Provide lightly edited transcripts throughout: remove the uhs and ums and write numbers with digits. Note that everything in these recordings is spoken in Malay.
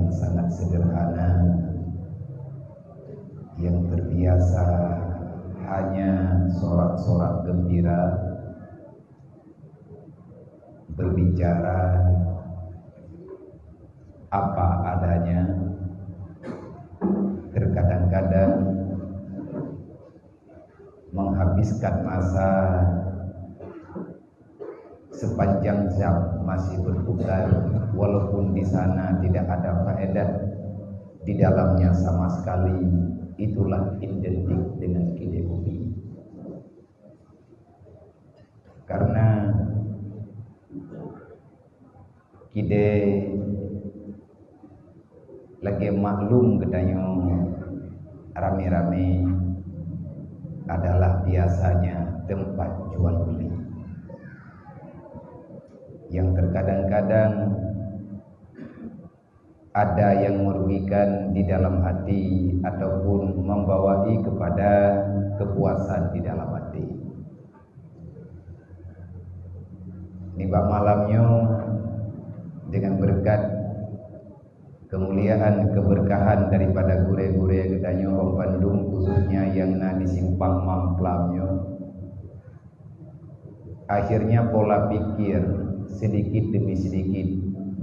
yang sangat sederhana, yang terbiasa hanya sorak-sorak gembira, berbicara apa adanya, terkadang-kadang menghabiskan masa sepanjang jam masih berputar, walaupun di sana tidak ada faedah di dalamnya sama sekali. Itulah identik dengan kide ubi. Karena kide lagi maklum katanya rame-rame adalah biasanya tempat jual beli yang terkadang-kadang ada yang merugikan di dalam hati ataupun membawai kepada kepuasan di dalam hati. Nibak malamnya dengan berkat kemuliaan keberkahan daripada gure-gure katanya orang Bandung, khususnya yang di simpang Mamplamnya, akhirnya pola pikir sedikit demi sedikit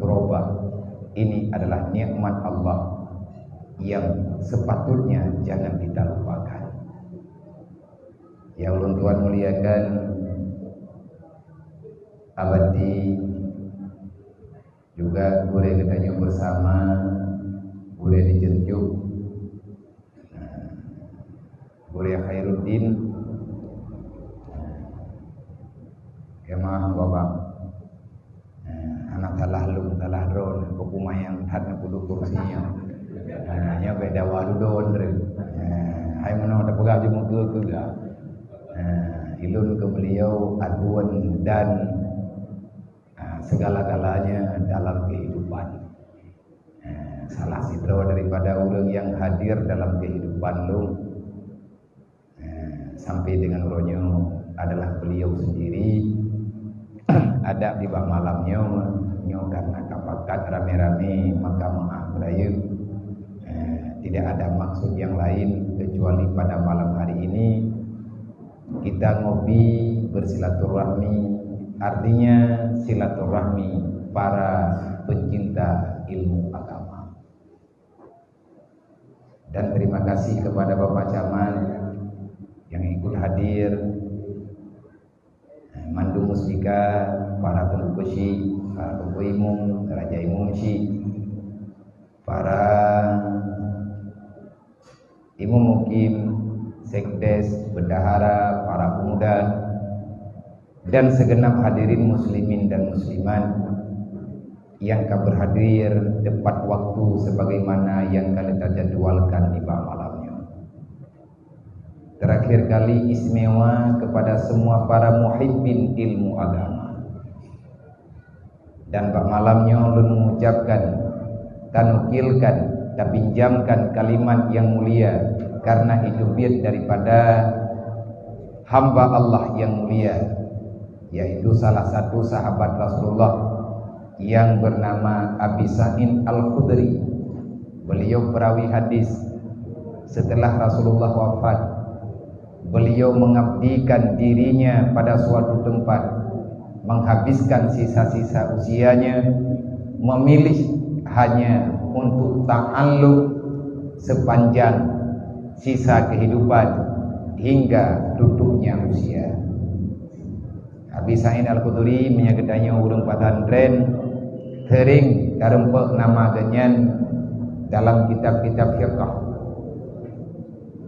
berubah. Ini adalah nikmat Allah yang sepatutnya jangan kita lupakan. Ya Allah, Tuhan muliakan abadi juga gure katanya bersama gure di Jerjuk, gure Khairuddin, kemah bapak anak talah lum talah ron kumah yang hadna kudu kursinya nya beda wadon re hai mano ada pegang jemu ke ga ilun ke beliau aduan dan segala-galanya dalam kehidupan. Salah sidro daripada orang yang hadir dalam kehidupan lu sampai dengan ronyo adalah beliau sendiri. Ada di bawah malamnya nyo karena kapakat rame-rame maka maaf berayu. Tidak ada maksud yang lain kecuali pada malam hari ini kita ngopi bersilaturahmi, artinya silaturahmi para pencinta ilmu agama. Dan terima kasih kepada Bapak Camat yang ikut hadir, Mandu Mustika, para Tengkusi, para Tengku Imum, Raja Imum Si, para Imum Mukim, Sekdes, Bendahara, para pemuda, dan segenap hadirin muslimin dan muslimat yang berhadir tepat waktu sebagaimana yang kalian terjadwalkan di malamnya. Terakhir kali istimewa kepada semua para muhibbin ilmu agama. Dan bak malamnya ulun mengucapkan, tanukilkan, dan pinjamkan kalimat yang mulia karena itu biar daripada hamba Allah yang mulia, yaitu salah satu sahabat Rasulullah yang bernama Abi Sa'id Al-Khudri. Beliau perawi hadis. Setelah Rasulullah wafat, beliau mengabdikan dirinya pada suatu tempat, menghabiskan sisa-sisa usianya, memilih hanya untuk ta'alluq sepanjang sisa kehidupan hingga tutupnya usia. Abi Sa'id Al-Khudri menyagetanya urang patandren tering karempek nama ganyan dalam kitab-kitab fiqh.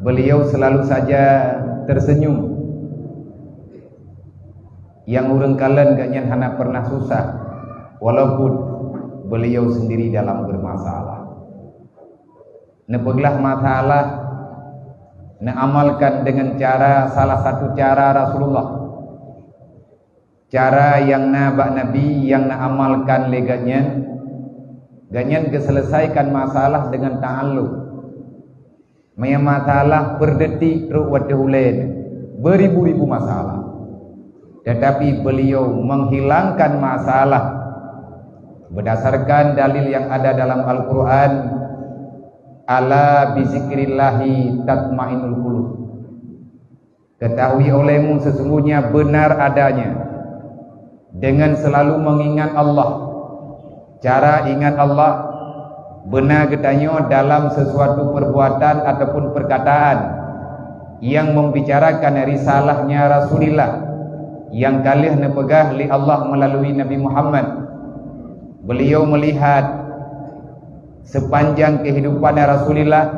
Beliau selalu saja tersenyum. Yang urang kalen ganyan hana pernah susah walaupun beliau sendiri dalam bermasalah. Nepeglah masalah amalkan dengan cara salah satu cara Rasulullah. Cara yang nabak Nabi yang amalkan leganyan keselesaikan masalah dengan ta'alluq. Maya masalah berdetik ruwadahulen, beribu-ribu masalah. Tetapi beliau menghilangkan masalah berdasarkan dalil yang ada dalam Al-Quran, ala bizikrillahi tatmainul qulub. Ketahui olehmu sesungguhnya benar adanya dengan selalu mengingat Allah. Cara ingat Allah benar katanya dalam sesuatu perbuatan ataupun perkataan yang membicarakan risalahnya Rasulullah yang kalih nepegah li Allah melalui Nabi Muhammad. Beliau melihat sepanjang kehidupan Rasulullah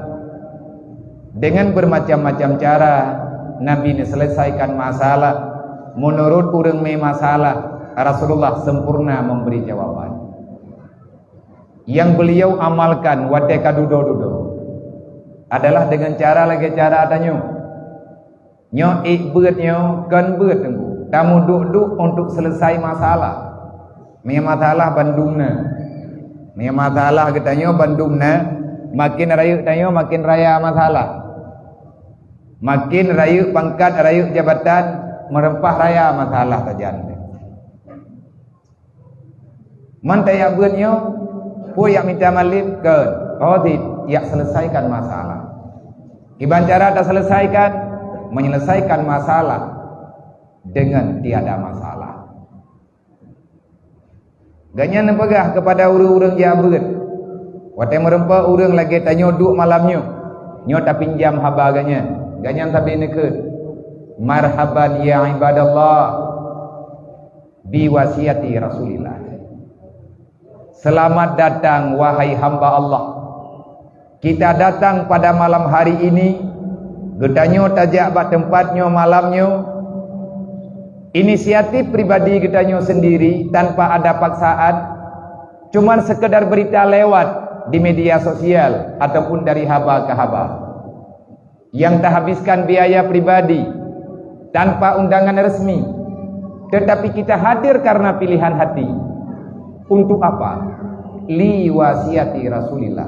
dengan bermacam-macam cara Nabi selesaikan masalah. Menurut orang me masalah, Rasulullah sempurna memberi jawaban. Yang beliau amalkan wateka dudo-dudo adalah dengan cara lagi cara atanyo nyo ikbeut nyo kan beut tengku tamu duk-duk untuk selesai masalah. Me masalah bandungna, me masalah katanya bandungna, makin rayu tanyo makin raya masalah, makin rayu pangkat rayu jabatan merempah raya masalah tajan. Man tayak beut nyo pun yang minta malib ke yang selesaikan masalah. Iban cara tak selesaikan, menyelesaikan masalah dengan tiada masalah. Ganyan nepegah kepada orang-orang jabut. Watai merempa orang lagi tanya duk malamnya, nyo tak pinjam haba ganyan. Ganyan tapi nekut. Marhaban ya ibadallah bi wasiati Rasulillah. Selamat datang wahai hamba Allah. Kita datang pada malam hari ini. Gedanyo tajak bak tempatnya malamnya. Inisiatif pribadi gedanyo sendiri tanpa ada paksaan. Cuman sekedar berita lewat di media sosial ataupun dari haba ke haba. Yang tak habiskan biaya pribadi tanpa undangan resmi. Tetapi kita hadir karena pilihan hati. Untuk apa? Li wasiati Rasulillah.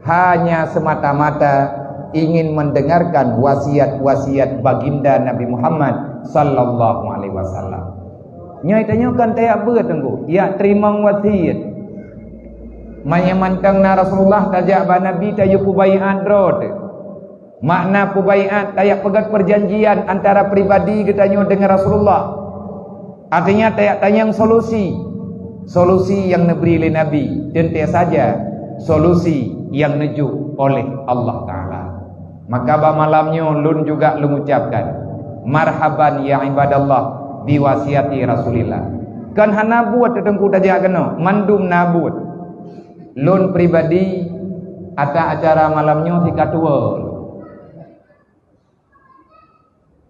Hanya semata-mata ingin mendengarkan wasiat-wasiat baginda Nabi Muhammad sallallahu alaihi wasallam. Nyai tanya kan tayak beut tengku. Ya terima wasiat. Manyamantang na Rasulullah tajak ba Nabi tayu pubaiat drot. Makna pubaiat tayak pegat perjanjian antara pribadi katanya dengan Rasulullah. Artinya tayak tanyang solusi. Solusi yang diberi oleh Nabi dan tidak saja solusi yang nejuk oleh Allah Ta'ala. Maka malamnya lun juga mengucapkan marhaban ya ibadallah biwasiati Rasulillah. Kan hana buat tetengku tajak kena mandum nabut. Lun pribadi ada acara malamnya tika tua.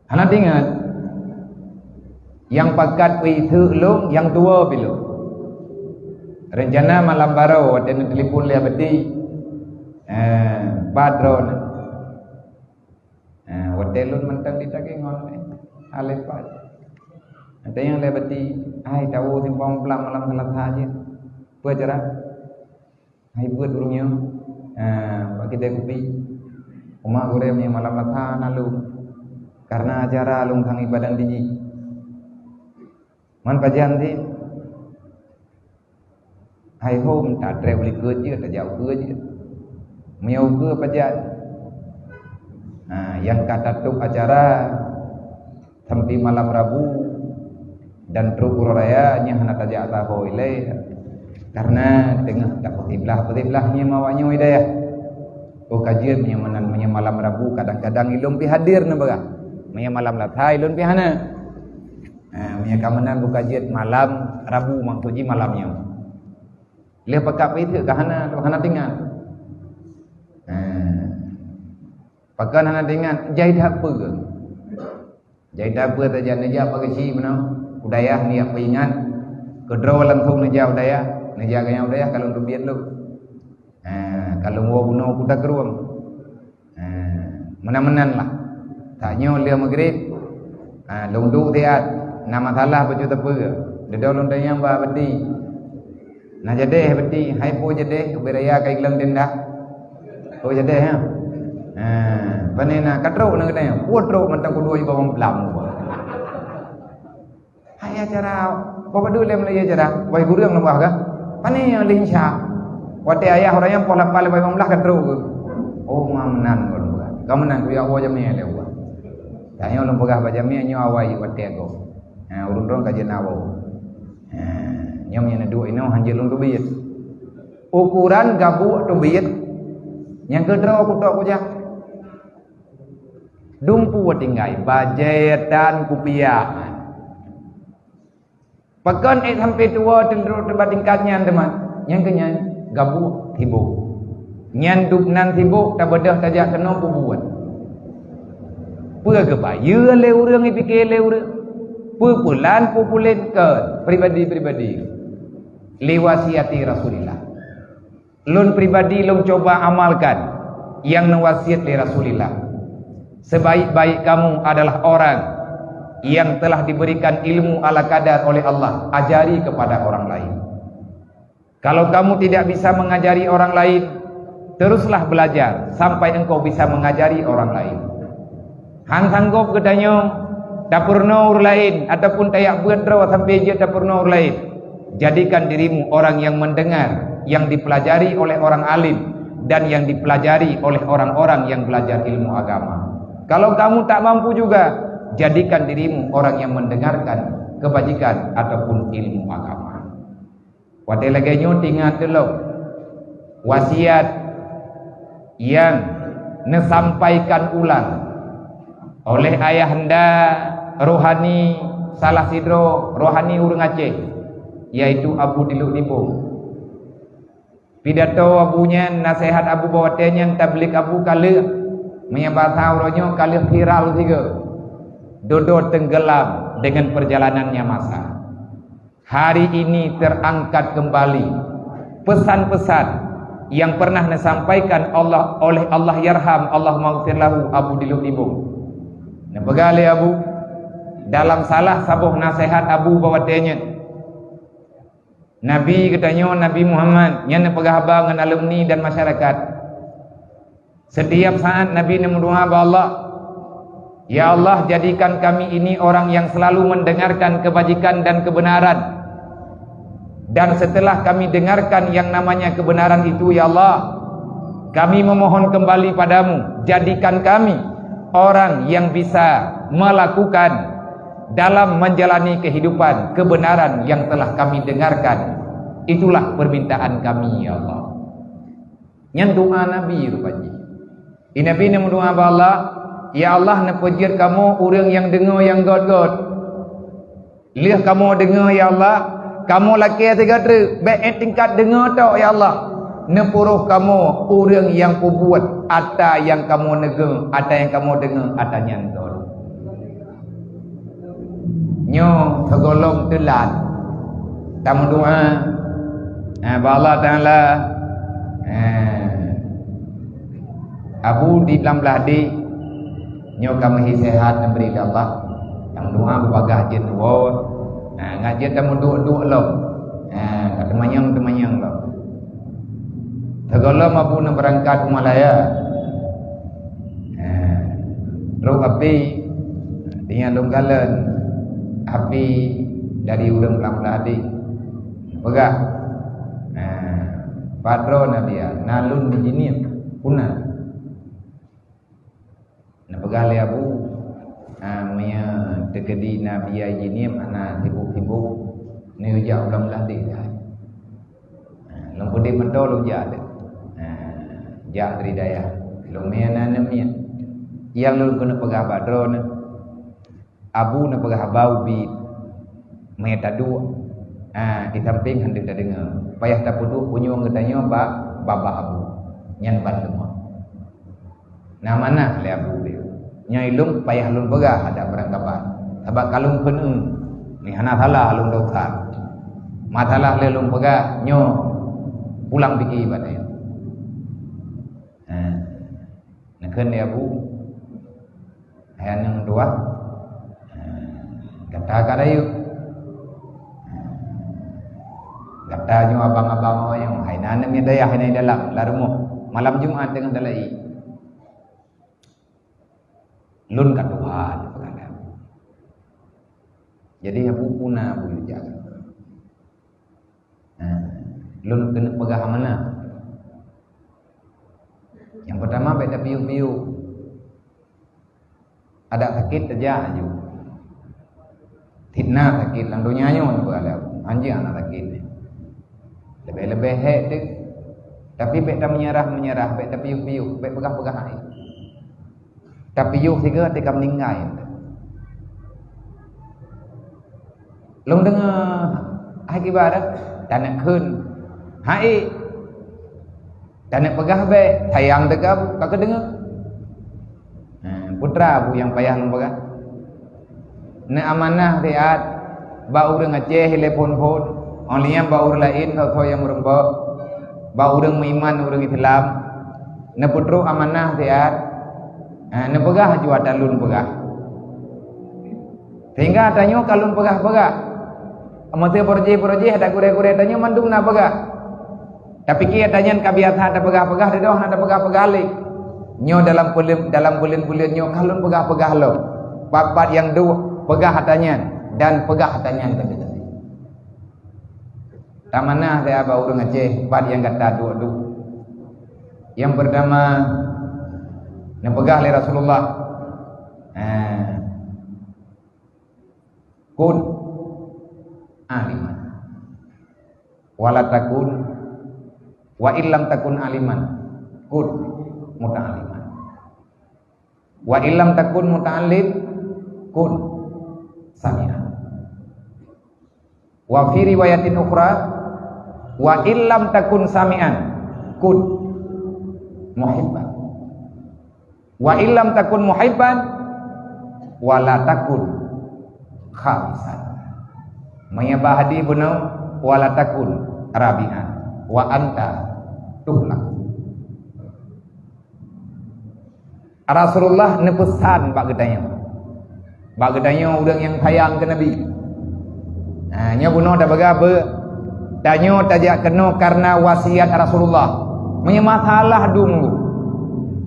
Hana ingat yang pakat itu lung yang tua bilo. Rencana malam baru ada telefon dia beti padron hotelun mentang ditagih ngone alif pad ada yang dia beti ai tahu simpang pelang malam salat haji apa cara ai buat burungnya bagi dia kopi rumah goreng yang malam latha lalu karena acara alung kang ibadah diji man pajan sih hai hôm tak travel ke je tak jauh ke je meu ke pajan. Yang kata tuk acara sampai malam Rabu dan truk raya nya hana tajak tahu ile karena tengah tak petiblah-petiblahnya mawanya hidayah. Kajian punya malam Rabu kadang-kadang ilum pi hadir na baga. Punya malam lathai ilum pi hana. Punya kamanan kajian malam Rabu maksudnya malamnya. Dia pakap itu kahana tinggal. Pakan hana tinggal jahit apa ke? Jahit apa saja neja pakai si mana? Udayah ni apa ingat? Kedra langsung neja udayah, neja gaya udayah kalau rubiat lu. Kalau mau bunuh kuda keruam. Menan-menan lah. Tanya dia maghrib. Lungduk tiat. Nama salah baju apa ke? Dia ulun tanya mbak beti. Nah jadi beti, hai po jadi beraya kai gelang tenda. Po jadi ha. Panena katro nang katanya, potro mentang kudu iba bang pelam. Hai acara, apa dulu le melaya acara, wai gurang lembah ka? Pani yang lincah. Wate ayah orang yang pola pala bayam lah kadru. Oh mamnan kon bukan. Kamu nan ku ya wa jamia le wa. Tanya ulun pegah bajamia nyo awai wate go. Ulun ron kajen awo. Nyom yang dua ini hanjil ulun biyet. Ukuran gabu tu biyet. Yang kedua aku tok kujak. Dumpu tinggai bajetan kupiah. Pakan sampai tua tendru tempat tingkatnya teman. Yang kenya gabu tibuk. Nyan dupnan tibuk tak bedah tajak kena buat. Pua ke bayu le urang ipikir le urang. Pupulan populen ke pribadi-pribadi. Liwasiati Rasulillah. Lun pribadi lun coba amalkan yang nawasiat li Rasulillah. Sebaik-baik kamu adalah orang yang telah diberikan ilmu ala kadar oleh Allah, ajari kepada orang lain. Kalau kamu tidak bisa mengajari orang lain, teruslah belajar sampai engkau bisa mengajari orang lain. Han sanggup katanya dapur nur lain ataupun tayak berdro sampai je dapur nur lain. Jadikan dirimu orang yang mendengar, yang dipelajari oleh orang alim dan yang dipelajari oleh orang-orang yang belajar ilmu agama. Kalau kamu tak mampu juga, jadikan dirimu orang yang mendengarkan kebajikan ataupun ilmu agama. Wate laganya tingat dulu wasiat yang disampaikan ulang oleh ayahanda rohani salah sidro rohani urang Aceh, yaitu Abu Diluk Nibung. Pidato abunya, nasihat abu bawatenya, tablik abu kali menyebab tauronya kali viral juga. Dodo tenggelam dengan perjalanannya masa. Hari ini terangkat kembali pesan-pesan yang pernah disampaikan Allah oleh Allah yarham Allah maghfir lahu Abu Diluk Nibung. Nah begali abu dalam salah sabuh nasihat abu bawatenya. Nabi katanya Nabi Muhammad yang pegah dengan alumni dan masyarakat. Setiap saat Nabi berdoa kepada Allah, ya Allah jadikan kami ini orang yang selalu mendengarkan kebajikan dan kebenaran. Dan setelah kami dengarkan yang namanya kebenaran itu, ya Allah, kami memohon kembali padamu, jadikan kami orang yang bisa melakukan dalam menjalani kehidupan kebenaran yang telah kami dengarkan. Itulah permintaan kami, ya Allah. Yang doa Nabi rupanya. Nabi ni berdoa kepada Allah, ya Allah nak pujir kamu orang yang dengar yang god-god. Lihat kamu dengar ya Allah, kamu laki tiga tri, baik tingkat dengar tau ya Allah. Nepuruh kamu orang yang kubuat, ada yang kamu negar, ada yang kamu dengar, ada yang nyantol. Nyo segolong telat. Kamu doa, Allah Taala. Abu di dalam beladi nyo kami sehat dan beri Allah yang doa berbagai jen wo ngajen kamu doa lo kata manyang lo segala Abu nak berangkat Malaya rok api dengan longgalan api dari udang dalam beladi begah patron dia nalun di sini punah. Pegali abu maya tekedi nabi ini mana tibuk-tibuk ni ujak ulang latih dah. Lompo di mentol ujak dah. Jak dari daya. Lomaya nanamnya. Yang lu kena pegah badron. Abu na pegah bau bi maya tadu. Di samping hendak dah dengar. Payah tak pudu punyong katanya baba abu. Nyan ban semua. Nah mana le abu dia. Nyai lung payah lung pegah ada perangkapan. Sebab kalung penuh. Ni hana salah lung dosa. Masalah le lung pegah nyo pulang pergi badai. Nakkan dia bu. Hayang yang dua. Kata kadayu. Kata nyo abang-abang yang hainan mi daya hainai dalam larumo. Malam Jumat dengan dalai. Lun kat Tuhan berkata. Jadi abu puna abu jaga. Lun kena pegah mana? Yang pertama beda piu-piu. Ada sakit saja aju. Fitnah sakit lang dunia nyon berada. Anjing anak sakit. Lebih-lebih hektik. Tapi beda menyerah, beda piu-piu, beda pegah-pegah air. Tapi piu tiga ketika meninggal. Lung dengar hai ibarat tak nak kun hai tak nak pegah be sayang dekat kau dengar putra bu yang payah lung pegah nak amanah riat bau urang Aceh telepon phone onlinya bau urang lain kau yang merembak bau urang iman urang Islam na putru amanah riat na pegah jua dalun pegah sehingga tanya kalun pegah-pegah amate porji ada kure-kure tanya mandum na pegah. Tapi kia tanya kabiasa ada pegah-pegah dedoh ada pegah-pegah lik. Nyo dalam bulan nyo kalun pegah-pegah lo. Papat yang dua pegah tanya dan pegah tanya tadi. Tamanah dia aba urang Aceh pat yang kata dua. Yang pertama na pegah le Rasulullah. Kun aliman wala takun wa illam takun aliman kun muta'alliman wa illam takun muta'allim kun sami'an wa fi riwayatin ukhra wa illam takun sami'an kun muhibban wa illam takun muhibban wala takun khamisan maya bahadi bunau wala takun rabi'an wa anta tuhlak. Rasulullah nepesan bak gedanya orang yang sayang ke Nabi. Nya bunuh dah bagabe danyo tajak kena karena wasiat Rasulullah. Maya masalah dunggu.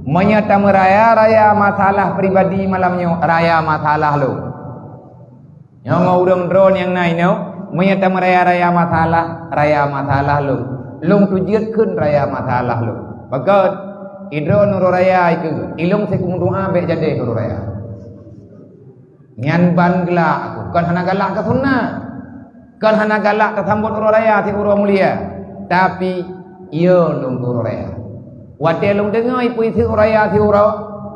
Maya tameraya masalah pribadi malamnya raya masalah lo. Yang orang drone yang naik no, menyata raya masalah lo. Long tujuatkan raya masalah lo. Bagat idron nuru raya itu, ilong sekum doa be jadi nuru raya. Nyan ban gelak aku, kan hana galak ke sunnah, kan hana galak ke sambut nuru raya si uru mulia. Tapi iyo long nuru raya. Wate long dengar ipu isi raya si uru,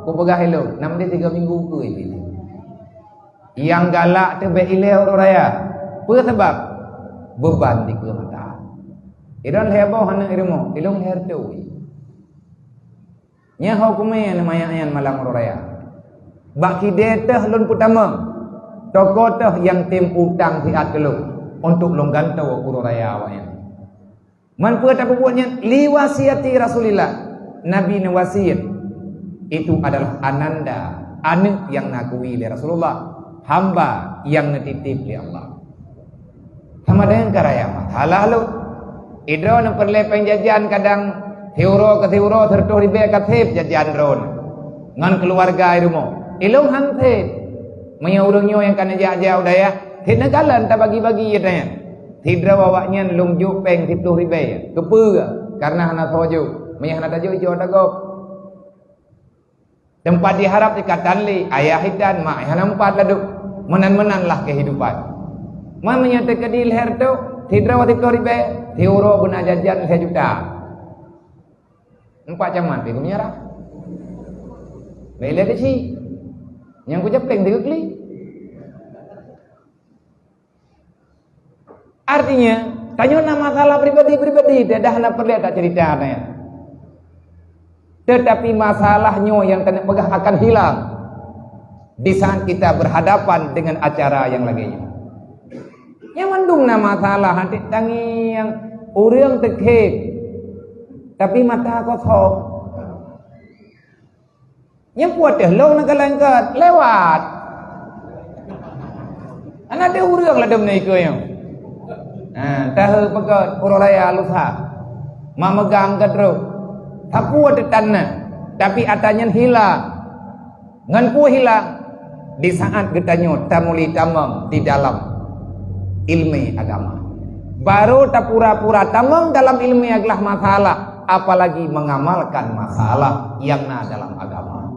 ku pegah ilong. 3 minggu ku itu. Yang galak tu beile orang raya. Apa sebab? Beban di mata. Idan heboh hana irmo, ilung hertu. Nya hukumnya lumayan malam orang raya. Baki detah lun pertama. Toko teh yang tim utang siat lu untuk lung gantau orang raya awaknya. Man pu tak buatnya liwasiati Rasulillah. Nabi ni wasiat. Itu adalah ananda, anak yang nakui oleh Rasulullah. Hamba yang netitip oleh Allah. Sama dengan karaya masalah lu. Idro nak perle penjajian kadang teuro ke teuro tertuh ribe katip jajian drone. Ngan keluarga irumo. Ilung hante. Maya urangnya yang kana jauh daya. Tidak kalan tak bagi-bagi ya tanya. Tidra awaknya lung jupeng 10 ribe. Kepe karena hana soju. Maya hana tajuk jo dagop. Tempat diharap dikatan li ayah hidan mak hana 4 laduk. Menan-menanlah kehidupan. Mamanya tekadil herto tidra wa 10 ribe, teuro guna jajan 1 juta. 4 jaman pe menyerah. Bele kecil. Yang ku jepeng 3 kali. Artinya, tanya masalah pribadi-pribadi, tidak nak perlu tak cerita tanya. Tetapi masalahnya yang kena pegah akan hilang di saat kita berhadapan dengan acara yang lainnya. Yang mendung nama masalah hati tangi yang orang tekep tapi mata kosong. Yang kuat deh long nak lengket lewat. Anak dia orang lah dem naik yang. Tahu pekat uraya lusa. Mamegang kedro. Tak kuat tanah tapi atanya hilang. Ngan ku hilang di saat getanya tamuli tamam di dalam ilmu agama. Baru tak pura-pura tamang dalam ilmu adalah masalah, apalagi mengamalkan masalah yang na dalam agama.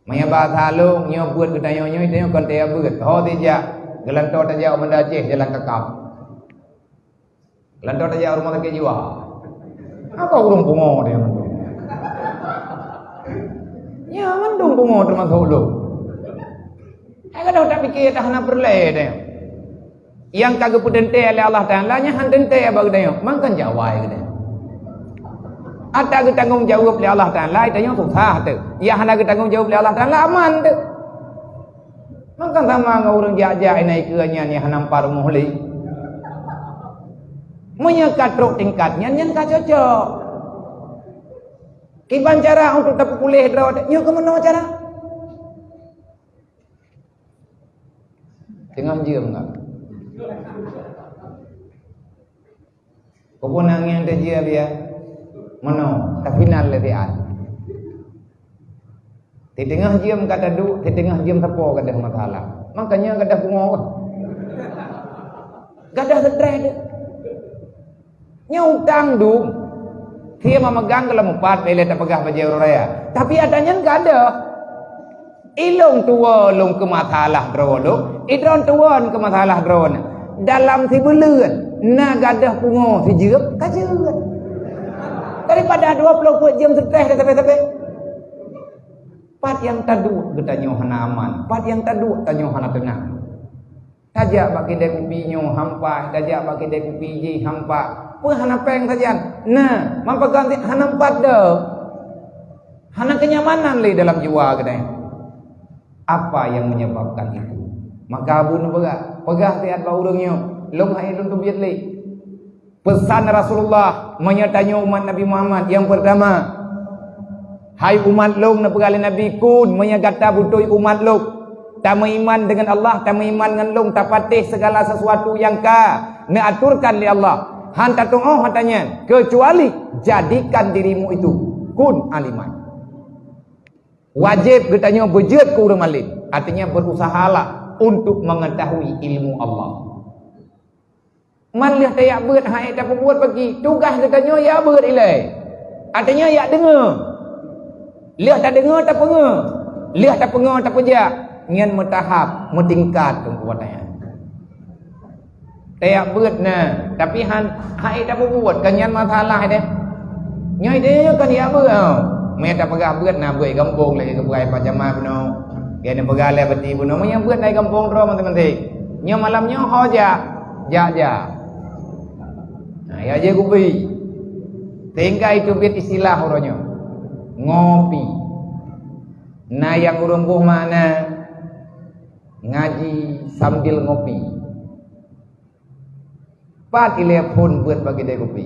Maya bahasa lu nyo buat kita nyo itu nyo kon dia buat. Ho dia gelantor aja mendaceh jalan kekap. Gelantor aja rumah sakit jiwa. Apa urung pungo dia mendung. Ya mendung pungo termasuk lu. Kalau tak fikir dah nak perleh dia. Yang kagak pudente oleh Allah Taala nya handente abang dia. Makan jawai dia. Ada ke tanggung jawab oleh Allah Taala itu yang susah tu. Ya hana ke tanggung jawab oleh Allah Taala aman tu. Makan sama ngau orang jajak naik keanya ni hana par muhli. Menyekat rok tingkatnya nyen ka cocok. Kiban cara untuk tak pulih draw nyo ke mana cara? Tengah jam enggak? Kau pun angin dia dia, mana? Tak final lebih an. Di tengah jam kata du, di tengah jam tapo kata masalah. Makanya kata bungo, kata stres. Nyutang du, dia memegang kalau empat bela tak pegah baju raya. Tapi adanya enggak ada. Ilung tua lung ke masalah drone, idron tuan ke masalah drone. Dalam si bulan, na gadah pungo si jeup kajeut. Daripada 20 jam stres sampai-sampai. Pat yang tadu kita nyo hana aman, pat yang tadu tanyo hana tenang. Tajak bagi dek upi nyo hampa, tajak bagi dek upi ji hampa. Pun hana peng saja. Nah, mampagan hana empat dah. Hana kenyamanan li dalam jiwa kita. Apa yang menyebabkan itu? Maka abu pegah tiat ba urangnya long hai lung tubiat li. Pesan Rasulullah menyertanya umat Nabi Muhammad yang pertama, hai umat long na pegali Nabi kun menyagata butoi umat long tak beriman dengan Allah, tak beriman dengan long, tak patih segala sesuatu yang ka na aturkan li Allah. Hanta tunggu hatanya kecuali jadikan dirimu itu kun aliman. Wajib katanya berjud ke orang alim. Artinya berusahalah untuk mengetahui ilmu Allah. Man lihat tak buat hai tak buat bagi tugas katanya ya buat ilai. Artinya ya dengar. Lihat tak dengar tak penga. Lihat tak penga tak pejak. Ngan metahap, metingkat kekuatannya. Tak buat nah, tapi hai tak buat kanyan masalah dia. Nyai dia kan ya buat. Mereka pegah buat nak buat kampung lagi ke buat macam mana? Dia nak pegah lagi beti pun. Namanya buat naik kampung terus teman-teman. Nyo malamnya hoja, ja. Nah, ya je kupi. Tinggal itu biar istilah orangnya. Ngopi. Nah yang urung buh mana? Ngaji sambil ngopi. Pat telepon buat bagi dia kopi.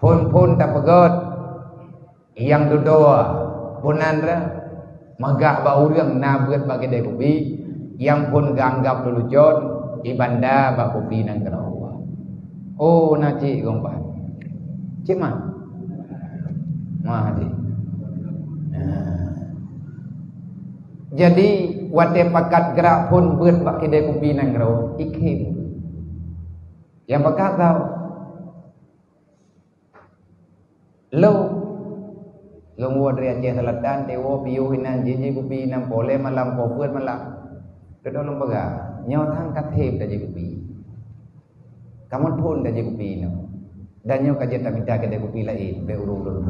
Pun tak pegot. Yang dua punandra magah ba urang na buat bagi dia kopi. Yang pun ganggap dulu jon ibanda ba kopi nang kerawa. Oh naci gompa. Cik mah. Mah di. Jadi wate pakat gerak pun buat bagi dia kopi nang kerawa ikhim. Yang pakat tahu lo buat dari Aceh Selatan tewo piu hinan jiji kopi nam pole malam kofuat malam kedua lembaga nyotan katib dah jadi kopi kamu pun dah jadi kopi no dan nyo kajian tak minta kedai kopi lain be urung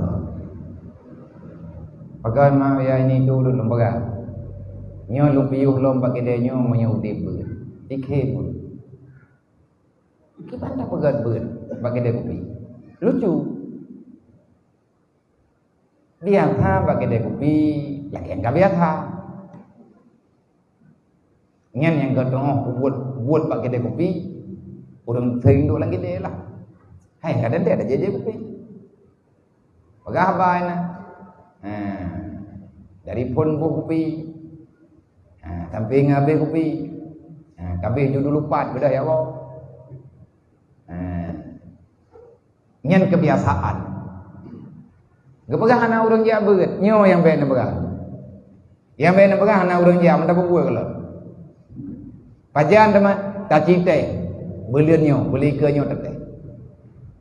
pakai mah ya ini tu lembaga nyo lu piu lom bagi dia nyo menyudip ikhe pun kita tak pegat ber bagi dia kopi lucu biasa bagi dia kopi lagi yang tak biasa ngan yang ketemu buat bagi dia kopi orang sering duk lagi dia lah hai kadang dia ada jadi kopi pegah apa na dari pun buh kopi sampai ngabe kopi kabeh judul lupat beda ya Allah ngan kebiasaan gepegah anak urang dia beut nyo yang ben pegah yang ben pegah anak urang dia mentah buat kalau pajan teman tak cinta Beliannya, belikanya teteh.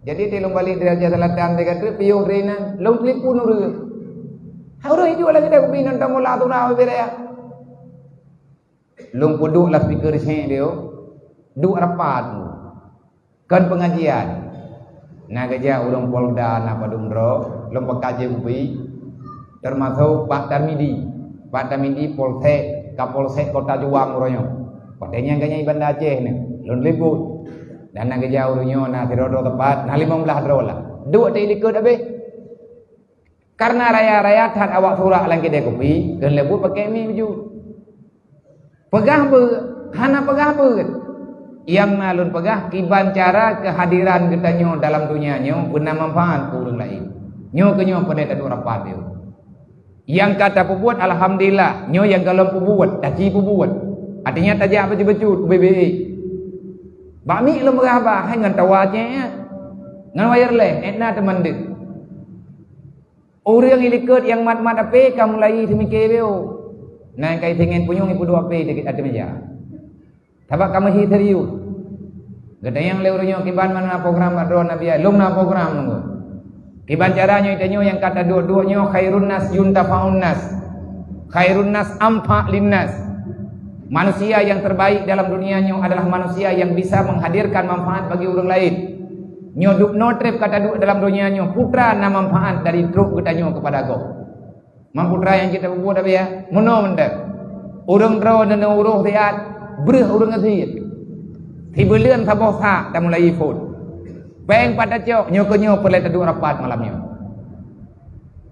Jadi dia balik dari selatan dia kata piung rena, long telefon urang. Hauro itu lagi dah kubinan tamu lah tu nak beraya. Long puduk lah speaker sini dia, duk rapat, kan pengajian. Nak kerja urang Polda nak padumro, long pekaji kubi, termasuk Pak Tarmidi Polsek, Kapolsek Kota Juang urangnya. Padanya kanya Bandar Aceh ni, long libut. Dan nak kerja urangnya nak tirodo tepat, nak 15 dolar. Duk tak ikut habis. Karena raya-raya tak awak surat lagi kedai kopi, kan lebut pakai mi baju. Pegah ber, hana pegah ber. Yang nalun pegah kiban cara kehadiran kita nyo dalam dunia nyo guna manfaat ke orang lain. Nyo ke nyo pada tak rapat dia. Yang kata perbuat alhamdulillah, nyo yang kalau perbuat, tak ci perbuat. Artinya tajak betul-betul BBI. Bami lo meraba hai ngan tawanya. Ngan wireless etna teman dik. Orang ilikut yang mat-mat ape kamu lagi semikir beo. Nah kai tengen punyung ipu dua ape dekat atas meja. Tabak kamu hi serius. Gada yang leurunyo kiban mana program adron nabi long na program nunggu. Kiban caranya itanyo yang kata dua-duanya khairun nas yuntafaun nas. Khairun nas amfa linnas. Manusia yang terbaik dalam dunianya adalah manusia yang bisa menghadirkan manfaat bagi orang lain. Nyoduk no trip kata duk dalam dunianya putra na manfaat dari truk ketanyo kepada go. Mamputra yang kita buat apa ya? Mono mendak. Urang dro dan uruh tiat bereh urang asyik. Tibelan saboh sa dah mulai phone. Peng pada cok nyo perle taduk rapat malamnya.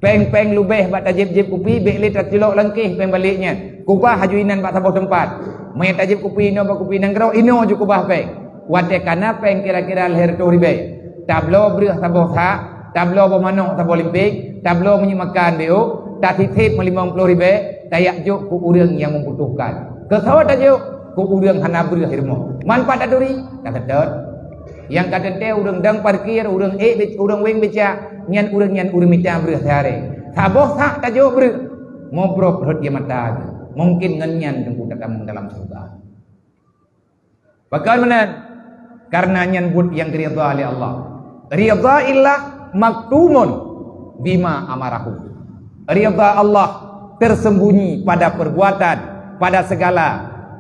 Peng lubeh bat tajib kopi bek lit cilok langkih peng baliknya. Kubah hajuinan bak saboh tempat. Mai tajib kopi ino bak kopi nang grau ino ju kubah peng. Wate kana peng kira-kira lahir tu ribe. Tablo bereh saboh sa, tablo bermanok saboh olimpik, tablo menyimakan beo, tak titip 50 ribe, tayak juk ku urang yang membutuhkan. Kesawat tajuk ku urang hana bereh hirmo. Manfaat aduri tak kedot. Yang kata teh urang dang parkir, urang urang weng beca, nyan urang beca bereh sehari. Saboh sa tajuk bereh. Mobrok perut dia mata. Mungkin ngenyan jemput kamu dalam surga. Bagaimana? Karena nyebut yang ridha oleh Allah. Ridha illah maktumun bima amarahu. Ridha Allah tersembunyi pada perbuatan, pada segala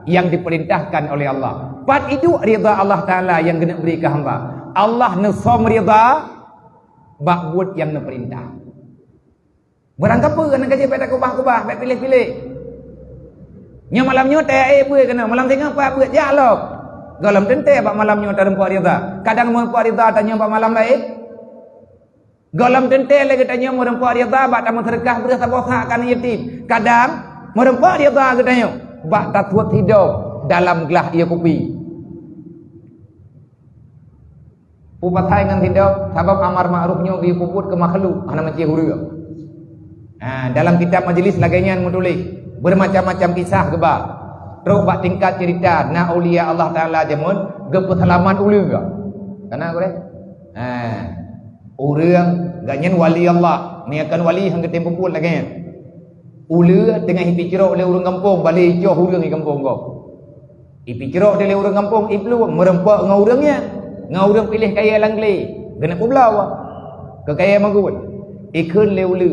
yang diperintahkan oleh Allah. Pat itu ridha Allah Taala yang kena beri ke hamba. Allah nesom ridha bak buat yang neperintah. Barang apa kena gaji pada kubah-kubah, baik pilih-pilih. Nya malamnya teh apa kena malam tengah apa buat jalok. Galam tente pak malamnya tak rempuak rida. Kadang mau rempuak rida tanya pak malam lain. Galam tente lagi tanya mau rempuak rida bak tamu sedekah beras saboha kan yatim. Kadang mau rempuak rida katanya bak tatwat hidup dalam gelas ia kopi. Upatai dengan hidup sebab amar ma'rufnya bi puput ke makhluk ana macam huruf. Dalam kitab majlis lagainya menulis bermacam-macam kisah geba. Terus bak tingkat cerita na aulia Allah Taala jamun ge selamat ulu ke. Kana gore? Urang ganyen wali Allah, ni akan wali hang ketem puput lagi. Ulu tengah hipi cerok le urang kampung balik joh urang di kampung kau. Hipi cerok le urang kampung iblu merempak ngau urangnya. Ngau urang pilih kaya langle. Gena pulau. Ke kaya magun. Ikun le ulu.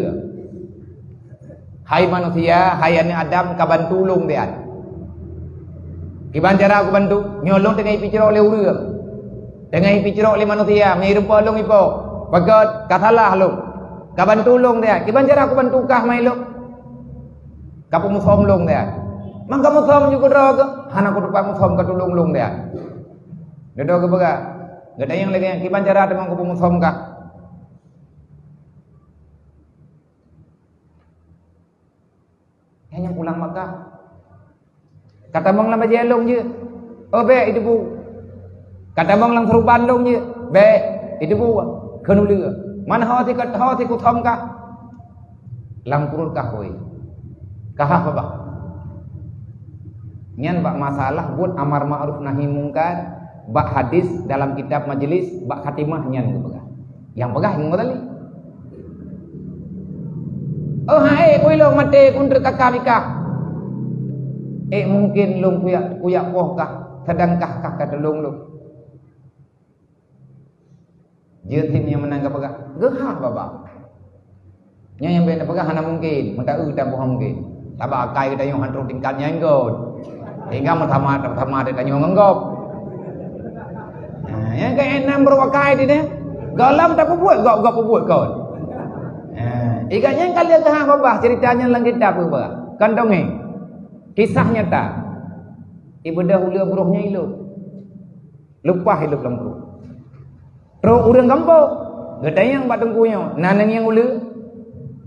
Hai manusia, hai anak Adam kaban tulung dia. Iban cara aku bantu, nyolong dengan ipi cerok le urang. Dengan ipi cerok le manusia, mai rupa long ipo. Pagat katalah long. Kaban tulung dia. Iban cara aku bantu kah mai long. Kapu musom long dia. Mang kamu musom juga ro ke? Hana aku rupa musom ka tulung long dia. Dedo ke baga. Gada yang lagi iban cara temang kapu musom kah? Hanya pulang Makkah. Kata bang lang baca long je. Oh be itu bu. Kata bang lang serupan long je. Be itu bu. Kenuli. Mana hati ku thom ka. Lang kurul ka koi. Kah apa bak? Nyan bak masalah buat amar ma'ruf nahi mungkar. Bak hadis dalam kitab majlis. Bak khatimah nyan ku pegah. Yang pegah yang tadi. Oh hai koi long mate kunter kakak. Mungkin long kuyak poh kah sedangkah kah kata long. Dia tim yang menang kapagah. Gehah baba. Nya yang benda pegah hana mungkin, mentah tak mungkin. Tabak kai kita yang hantu tingkatnya engkau. Hingga pertama dia tanya enggop. Yang ke enam berwakai dia. Galam tak buat gak buat kau. Ikannya kalian tahu apa ceritanya dalam kitab apa? Kan dongeng. Kisah nyata. Ibu dahulu buruhnya hidup. Lupa hidup lembu. Terus urang kampung. Gedayang bat tengkunya. Nanang yang ulu.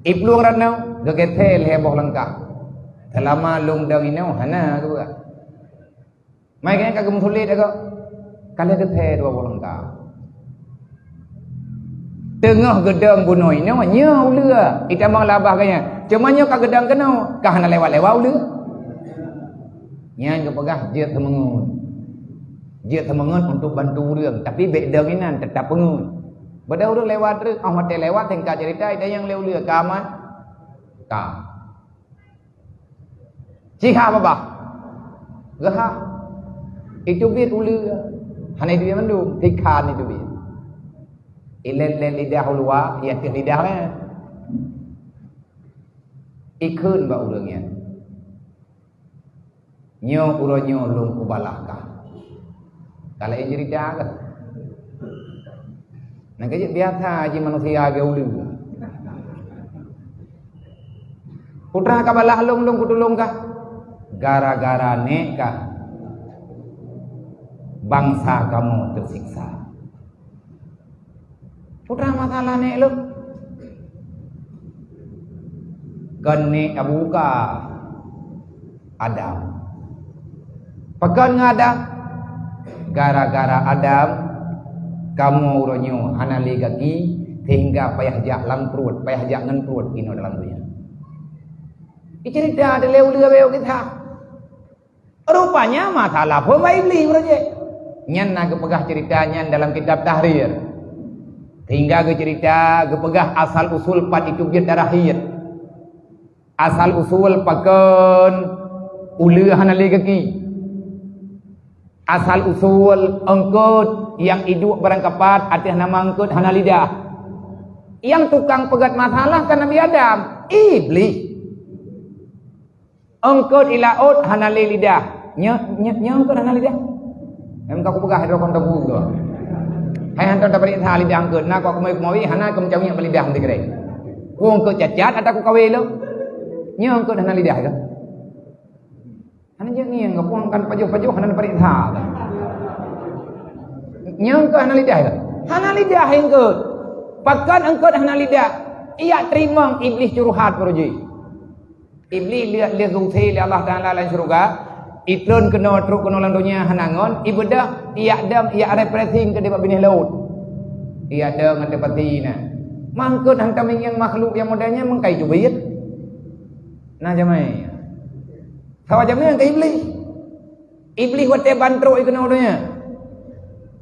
Ibluang ratnau. Gegetel heboh lengkap. Selama lung danginau hana tu. Mai kan kagum sulit agak. Kalian getel dua lengkap. Tengah gedang bunoi ni nyau lua. Kita mang labah kanya. Cuma nyau ka gedang kenau. Kah nak lewat-lewat lua. Nyai ke pegah dia temengun. Dia temengun untuk bantu orang. Tapi bedang inan tetap pengun. Bada orang lewat tu, ahmad lewat tingkat cerita ada yang lewat kaman. Ka. Cika apa bah? Gah. Itu bit ulu. Hanya dia mandum tikan itu bit. Ilen lidah luar, ia ke lidah lah. Ikun ba urangnya. Nyo uronyo lung kubalaka. Kalau yang cerita ke? Nak kerja biasa aja manusia agak ulu. Putra kabalah lung kutulung kah? Gara-gara nekah bangsa kamu tersiksa. Putra masalah nek lu. Kene abuka Adam. Pekan Adam. Gara-gara Adam kamu uronyo hanali gagi hingga payah jak langkrut, payah jak ngentrut kino dalam dunia. Ini cerita ada leu kita. Rupanya masalah pemba iblis beraja. Nyan nak pegah ceritanya dalam kitab Tahrir. Hingga ke cerita kepegah asal usul pat itu biar darahir. Asal usul pakan ulu hanali kaki. Asal usul engkut yang hidup berangkapat atas nama engkut hanalidah. Yang tukang pegat masalah kan Nabi Adam, iblis. Engkut ilaut hanali lidah. Engkut hanalidah. Emang aku pegah hidrokon tabu tu. Hai hantar dapat lidah lidah engkut. Nak aku mau hana aku mencari yang lidah nanti kere. Ku engkut cacat atau aku kawin lo. Engkut hanali lidah ke? Hana je ni engkau puangkan pajuh-pajuh hana dapat lidah. Engkut hanali lidah ke? Hana lidah engkut. Pakan engkut hana lidah. Ia terima iblis curhat pergi. Iblis lihat gusti Allah Taala dalam syurga. Itlun kena truk kena landunya hanangon ibadah ia adam ia repressing ke depan binih laut. Ia ada ngadepati na. Mangkut hantam yang makhluk yang modalnya mengkai jubit. Nah jamai. Sawa jamai ke iblis. Iblis wate bantro ikena odanya.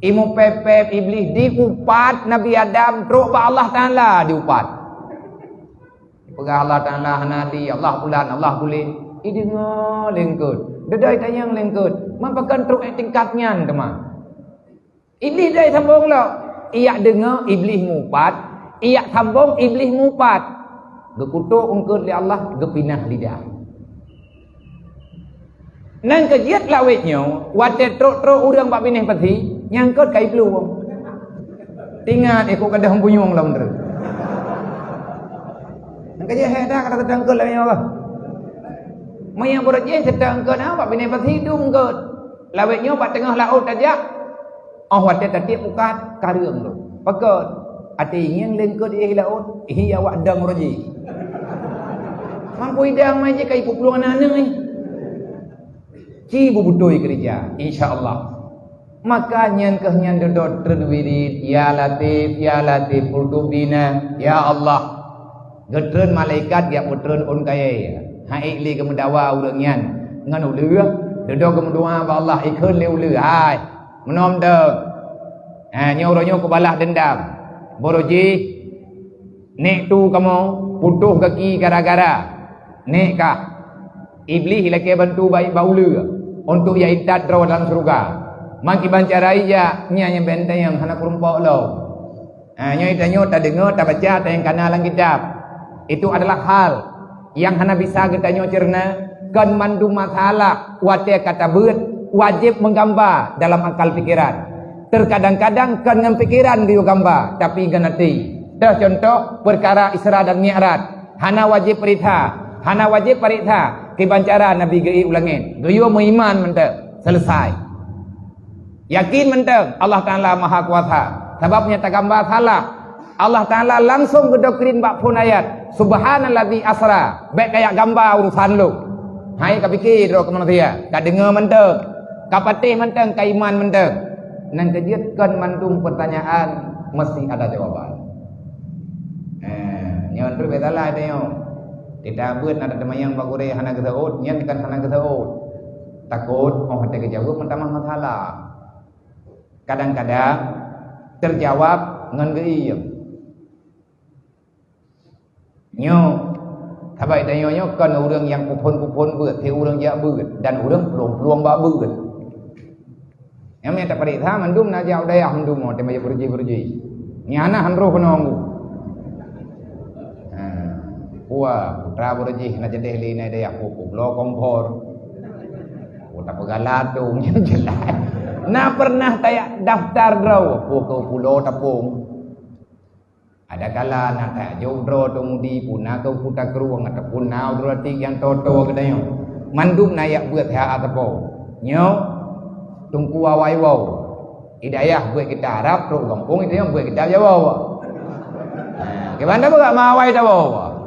Imu pepep iblis diupat Nabi Adam truk ba Allah Taala diupat. Pegah Allah Taala hanadi Allah bulan Allah bulin. Idi ngolengkut. Dedai tayang lengkut. Mampakan truk tingkatnya teman. Iblis dah sambung lah. Ia dengar iblis ngupat. Ia sambung iblis ngupat. Gekutuk ungkut li Allah. Gepinah lidah. Nang kejiat lawetnya. Wate truk-truk urang pak pinih peti. Nyangkut kai peluang. Tingat ikut kadah mempunyung lah bener. Nang kejiat hedah kata terangkut lah ni apa. Maya berje sedang engkau apa bini pasti hidung engkau. Lawetnya pak tengah laut aja. Oh wadah tadi bukan karung tu. Pakot. Ati yang lengkau di laut. Iya awak dang berje. Mampu hidang aja kayak pupuluan anak ni. Cibu budoi kerja. InsyaAllah. Makanya kehnyan dodot terwirid. Ya Latif ultubina. Ya Allah. Gedren malaikat ya putren on kaya. Hai li kemendawa urangnya ngan ulu dedo kemendua ba Allah ikun le ulu hai menom de nyoronyo ke balah dendam boroji nek tu kamu putuh kaki gara-gara nek kah iblis laki bantu baik baulu untuk ya idat draw dalam surga maki bancarai ya nya benteng yang hana kerumpok lo Nyoi tanyo tak dengar, tak baca, tak yang kana dalam kitab. Itu adalah hal yang hana bisa kita nyo cerna kan mandu masalah wate kata beut wajib menggambar dalam akal pikiran. Terkadang-kadang kan dengan pikiran dia gambar tapi kan hati. Dah contoh perkara Isra dan Mi'raj. Hana wajib perintah, hana wajib perintah. Kebancara Nabi gei ulangin. Geyo mengiman mentang selesai. Yakin mentang Allah Taala Maha Kuasa. Sebabnya tak gambar salah. Allah Taala langsung ke doktrin bab pun ayat. Subhanallazi asra. Baik kayak gambar urusan lu. Hai ka fikir ro ke manusia. Ka dengar mentang. Ka patih mentang, ka iman mentang. Nan kejutkan mandung pertanyaan mesti ada jawaban. Nyon tu betalah dia. Tidak buat ada temayang bagure hana kesaut, nyen kan hana kesaut. Takut ada kejawab mentang masalah. Kadang-kadang terjawab ngan geiem. Nyo tabai tanya nyo kan orang yang kupon-kupon beut, ti orang jak beut dan orang peluang-peluang bak beut. Yang minta perintah mandum na jau daya mandum mo temai berji-berji. Nyana hanro penonggu. Putra berji na jedeh li na daya pupuk lo kompor. Putra pegaladung yang jelas. Na pernah tayak daftar draw pukau pulau tapung. Ada kala nak tak jauh draw tumudi puna kau puta keruang ataupun nau drati yang toto kedayo. Mandum nayak buat ha atapo. Nyo tungku awai wow. Hidayah buat kita Arab pro kampung itu yang buat kita Jawa. Gimana buat mawai Jawa.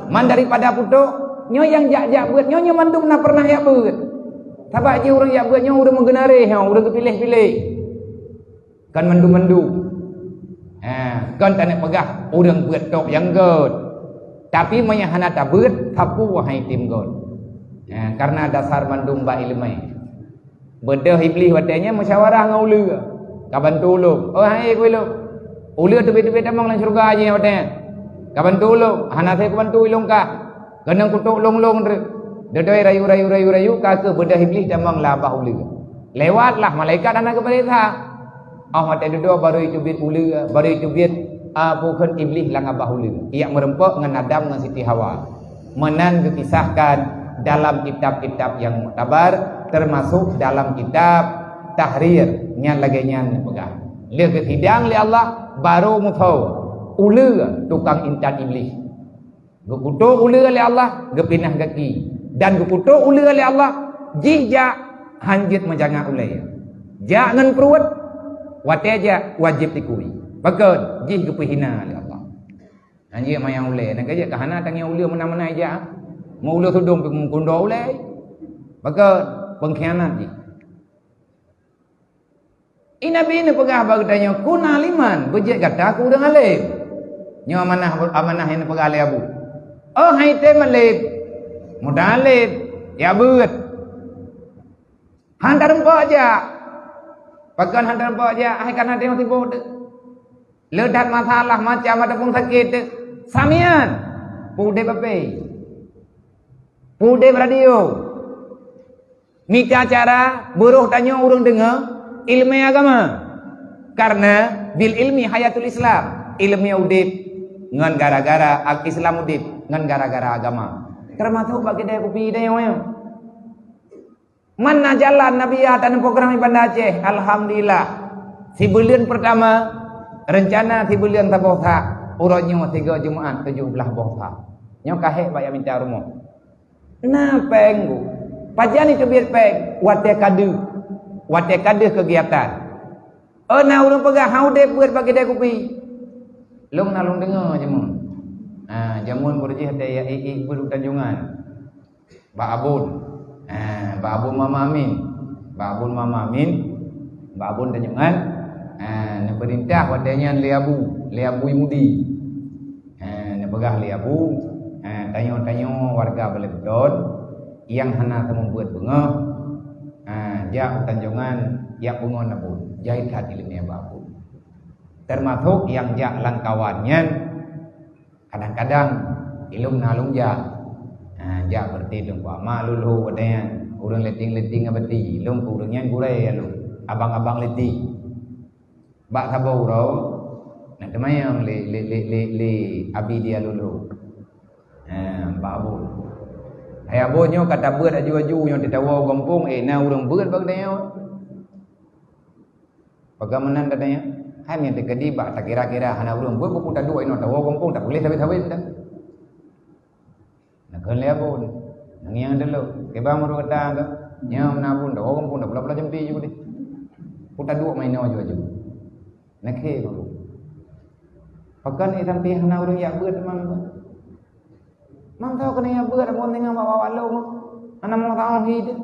Man daripada putu nyo yang jak-jak buat nyo mandum na pernah yak buat. Sabak je orang yak buat nyo udah menggenari, udah kepilih-pilih. Kan mandu-mandu. Kan tak nak pegah orang buat tok yang god. Tapi maya hana tak buat tapu wahai tim god. Karena dasar mandum ba ilmu. Bedah iblis watanya musyawarah dengan ulu. Kaban tolong. Oh hai kowe lu. Ulu tu betul-betul tamang lang surga aje watanya. Kaban tolong. Hana saya kaban tu ilong ka. Kenang kutuk long-long re. Dedai rayu ka ke bedah iblis tamang labah ulu. Lewatlah malaikat anak keperintah. Mata duduk baru itu bit ulu, baru itu bit bukan iblis lang abah ulu. Ia merempok dengan Adam dengan Siti Hawa. Menan dikisahkan dalam kitab-kitab yang muktabar, termasuk dalam kitab Tahrir nyan lagi nyan pegang. Dia ketidang li Allah baru mutau ulu tukang intan iblis. Gekutuk ulu li Allah gepinah kaki dan gekutuk ulu li Allah jihja hanjit menjangan ulai. Jangan perut wate aja wajib dikui. Bakal jih gepihina li Allah. Anjir mayang ulai nak aja kahana tangnya ulu mana-mana aja. Mau ulu tudung pe mengkondo ulai. Bakal pengkhianat je. Nabi ni pegah bagi tanya kuna liman bejek kata aku udah alim. Nyo amanah yang pegah le abu. Oh hai te malib. Mudah alim ya beut. Hantar empok aja. Pakan hantar empok aja ai kan ada mati bod. Ledat masalah macam ada pun sakit. Samian. Pude bape. Pude radio. Mita cara buruh tanya orang dengar ilmu agama. Karena bil ilmi hayatul Islam. Ilmu udip ngan gara-gara Islam udip ngan gara-gara agama. Termasuk bagi dia kopi dia yang mana jalan Nabi dan program ibadah Aceh. Alhamdulillah. Si bulan pertama rencana si bulan tabosa urutnya 3 Jumaat 17 bosa. Nyo kahek bayar minta rumah. Nah penggu. Pajan itu biar pek wate kadu kegiatan. Na urang pegah haude buat bagi dia kopi. Long nalung dengar jamun. Jamun berjih ada ya ibu Tanjungan. Mbak Abun. Mbak Abun Mama Amin. Mbak Abun Mama Amin. Mbak Abun Tanjungan. Perintah wadanya Liabu Mudi. Pegah Liabu. Tanya-tanya warga Beledon yang hana membuat bunga jak Tanjungan jak bunga nabun jahit hati ilmiah babu termasuk yang jak langkawannya kadang-kadang ilung nalung jak berarti dong pak malulu wadanya urang leting abati ilung urangnya gurai lu abang-abang leti bak sabau rau Nak temayang li abi dia lulu. Babul. Hai abonyo kata beut aju-aju yang ditawa kampung na urang beut bag dia. Bagaimana katanya? Hai minta kediba tak kira-kira hana urang beut buku tak dua ino tawa kampung tak boleh tapi dah. Nak kena abon. Nang yang dulu ke ba maru kata ka nyam nabun tawa kampung tak pula jempi juga di. Puta dua main aju-aju. Nak ke dulu. Pakan sampai hana urang ya beut mang. Mang tahu kena ya beut mon tengah bawa walau mah. Ana mau tahu hidup.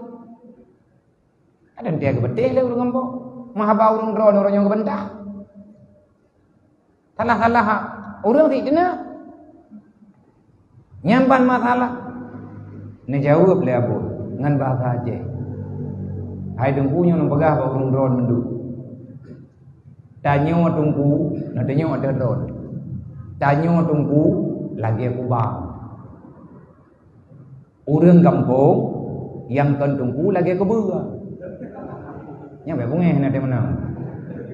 Ada dia ke betul le urang kampung. Maha bau urang drone orang yang kebentah. Salah-salah urang ti dina. Nyampan masalah. Ni jawab le abu ngan bahasa Aceh. Hai dengkunya nang pegah ba urang drone mendu. Tanyo tungku, na tanyo ada drone. Tanyo tungku lagi aku bang. Urang kampung yang kan tungku lagi ke beuh. Nya be bunge hana de mana.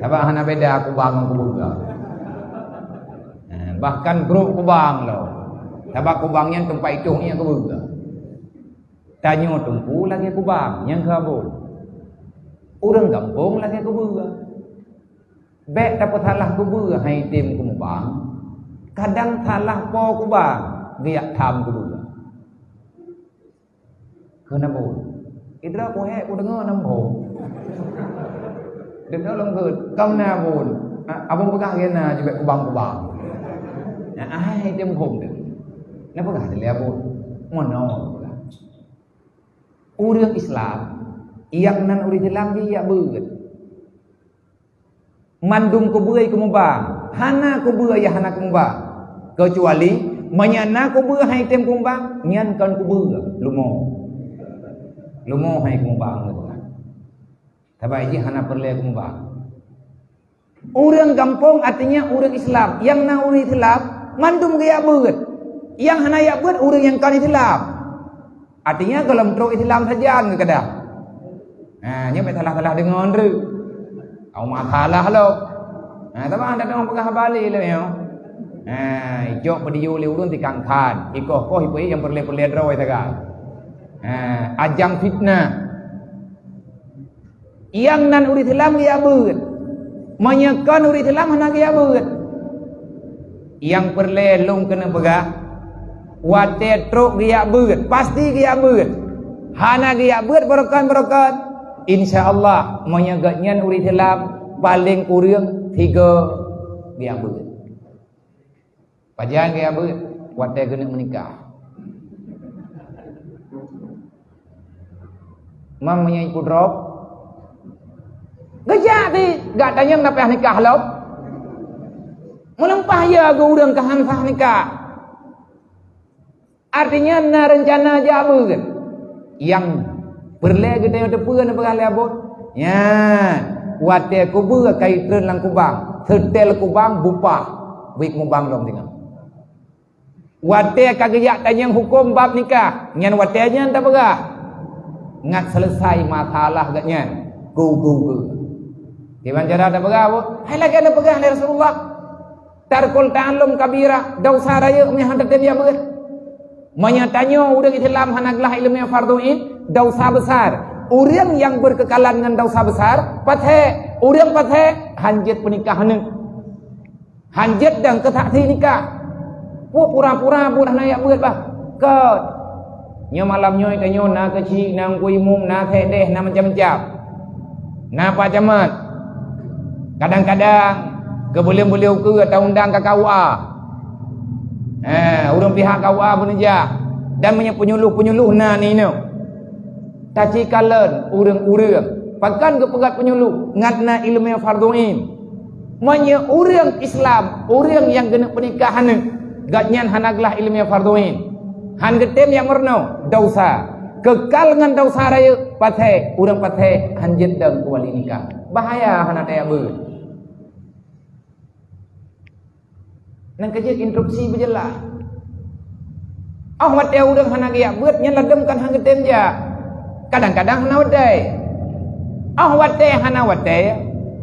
Aba hana beda aku bang aku beuh. Bahkan grup ku bang lo. Aba ku bang yang tempat itu nya ke beuh. Tanyo tungku lagi ku bang yang kabul. Urang kampung lagi ke beuh. Bek dapat salah ku beuh hai tim ku bang. Kadang salah po ku bang, dia tham ku beuh. Kenapa? Idra ku he ku dengar nambo. Dengar long ke kam na bun. Abang pegah gena juga ku bang. Ai dem hom de. Na pegah de abun. Mono. Urang Islam iyak nan uri Islam dia beut. Mandum ku beuy ku bang. Hana ku beuy ya hana ku bang. Kecuali menyana ku beuh hai tem ku bang, nyan kan ku beuh lumo hai ku bang tu kan. Tabai ji hana perle ku bang. Urang kampung artinya urang Islam, yang na urang Islam mandum gaya beut. Yang hana ya beut urang yang kan Islam. Artinya kalau tro Islam saja ke kada. Nya be salah-salah dengon ru. Au masalah lo. Tabai anda orang pegah balik le yo. Ijok pediu le urun ti kangkan. Ikoh ipai yang perle-perle droi tagal. Ajang fitnah. Yang nan uri Islam dia beut. Menyekan uri Islam hana dia beut. Yang perle long kena pegah. Wate truk dia beut, pasti dia beut. Hana dia beut berokan. Insyaallah menyegatnya uri Islam paling kurang 3 dia beut. Pajan dia beut, wate kena menikah. Mam menyai kudrop. Gajak ti gak tanya nak payah nikah lo. Melempah ya go urang kahan sah nikah. Artinya na rencana aja beut. Yang berle gede ada peun apa kali abot. Ya, wate ku beuh kai treun lang kubang. Setel kubang bupah. Wik mubang lom tinggal. Wate kagak tanya hukum bab nikah. Nyan wate nya tak begah. Ngat selesai masalah gatnya. Go. Gimana cara ada begah bu? Hai lagi ada begah dari Rasulullah. Tarkul ta'allum kabira. Dosa raya mihanda dia beut. Menyatanya urang Islam hanaglah ilmu farduin. Dosa besar. Urang yang berkekalan dengan dosa besar. Pathe. Urang pathe. Hanjit pernikahan. Hanjit dan kesaksi nikah. Pura-pura buat naya beut bah. Kot. Nyo malam nyoy tanyo na kecil na kuy mum na tedeh na macam-macam. Na pacamat. Kadang-kadang keboleh-boleh ke atau undang ke KUA. Urang pihak KUA pun aja. Dan penyuluh-penyuluh na ni no. Taci kalen urang-urang. Pakan ke pegat penyuluh ngatna ilmu farduin. Manya urang Islam, urang yang kena pernikahan ni. Gatnyan hanaglah ilmu farduin. Han getem yang merno dosa. Kekal dengan dosa raya pathe, urang pathe hanjet dang kuali nikah. Bahaya hana daya beut. Nang kejit instruksi berjelas. Wate urang hana gaya beut nya lademkan han getem ja. Kadang-kadang hana wadai. Wate hana wadai.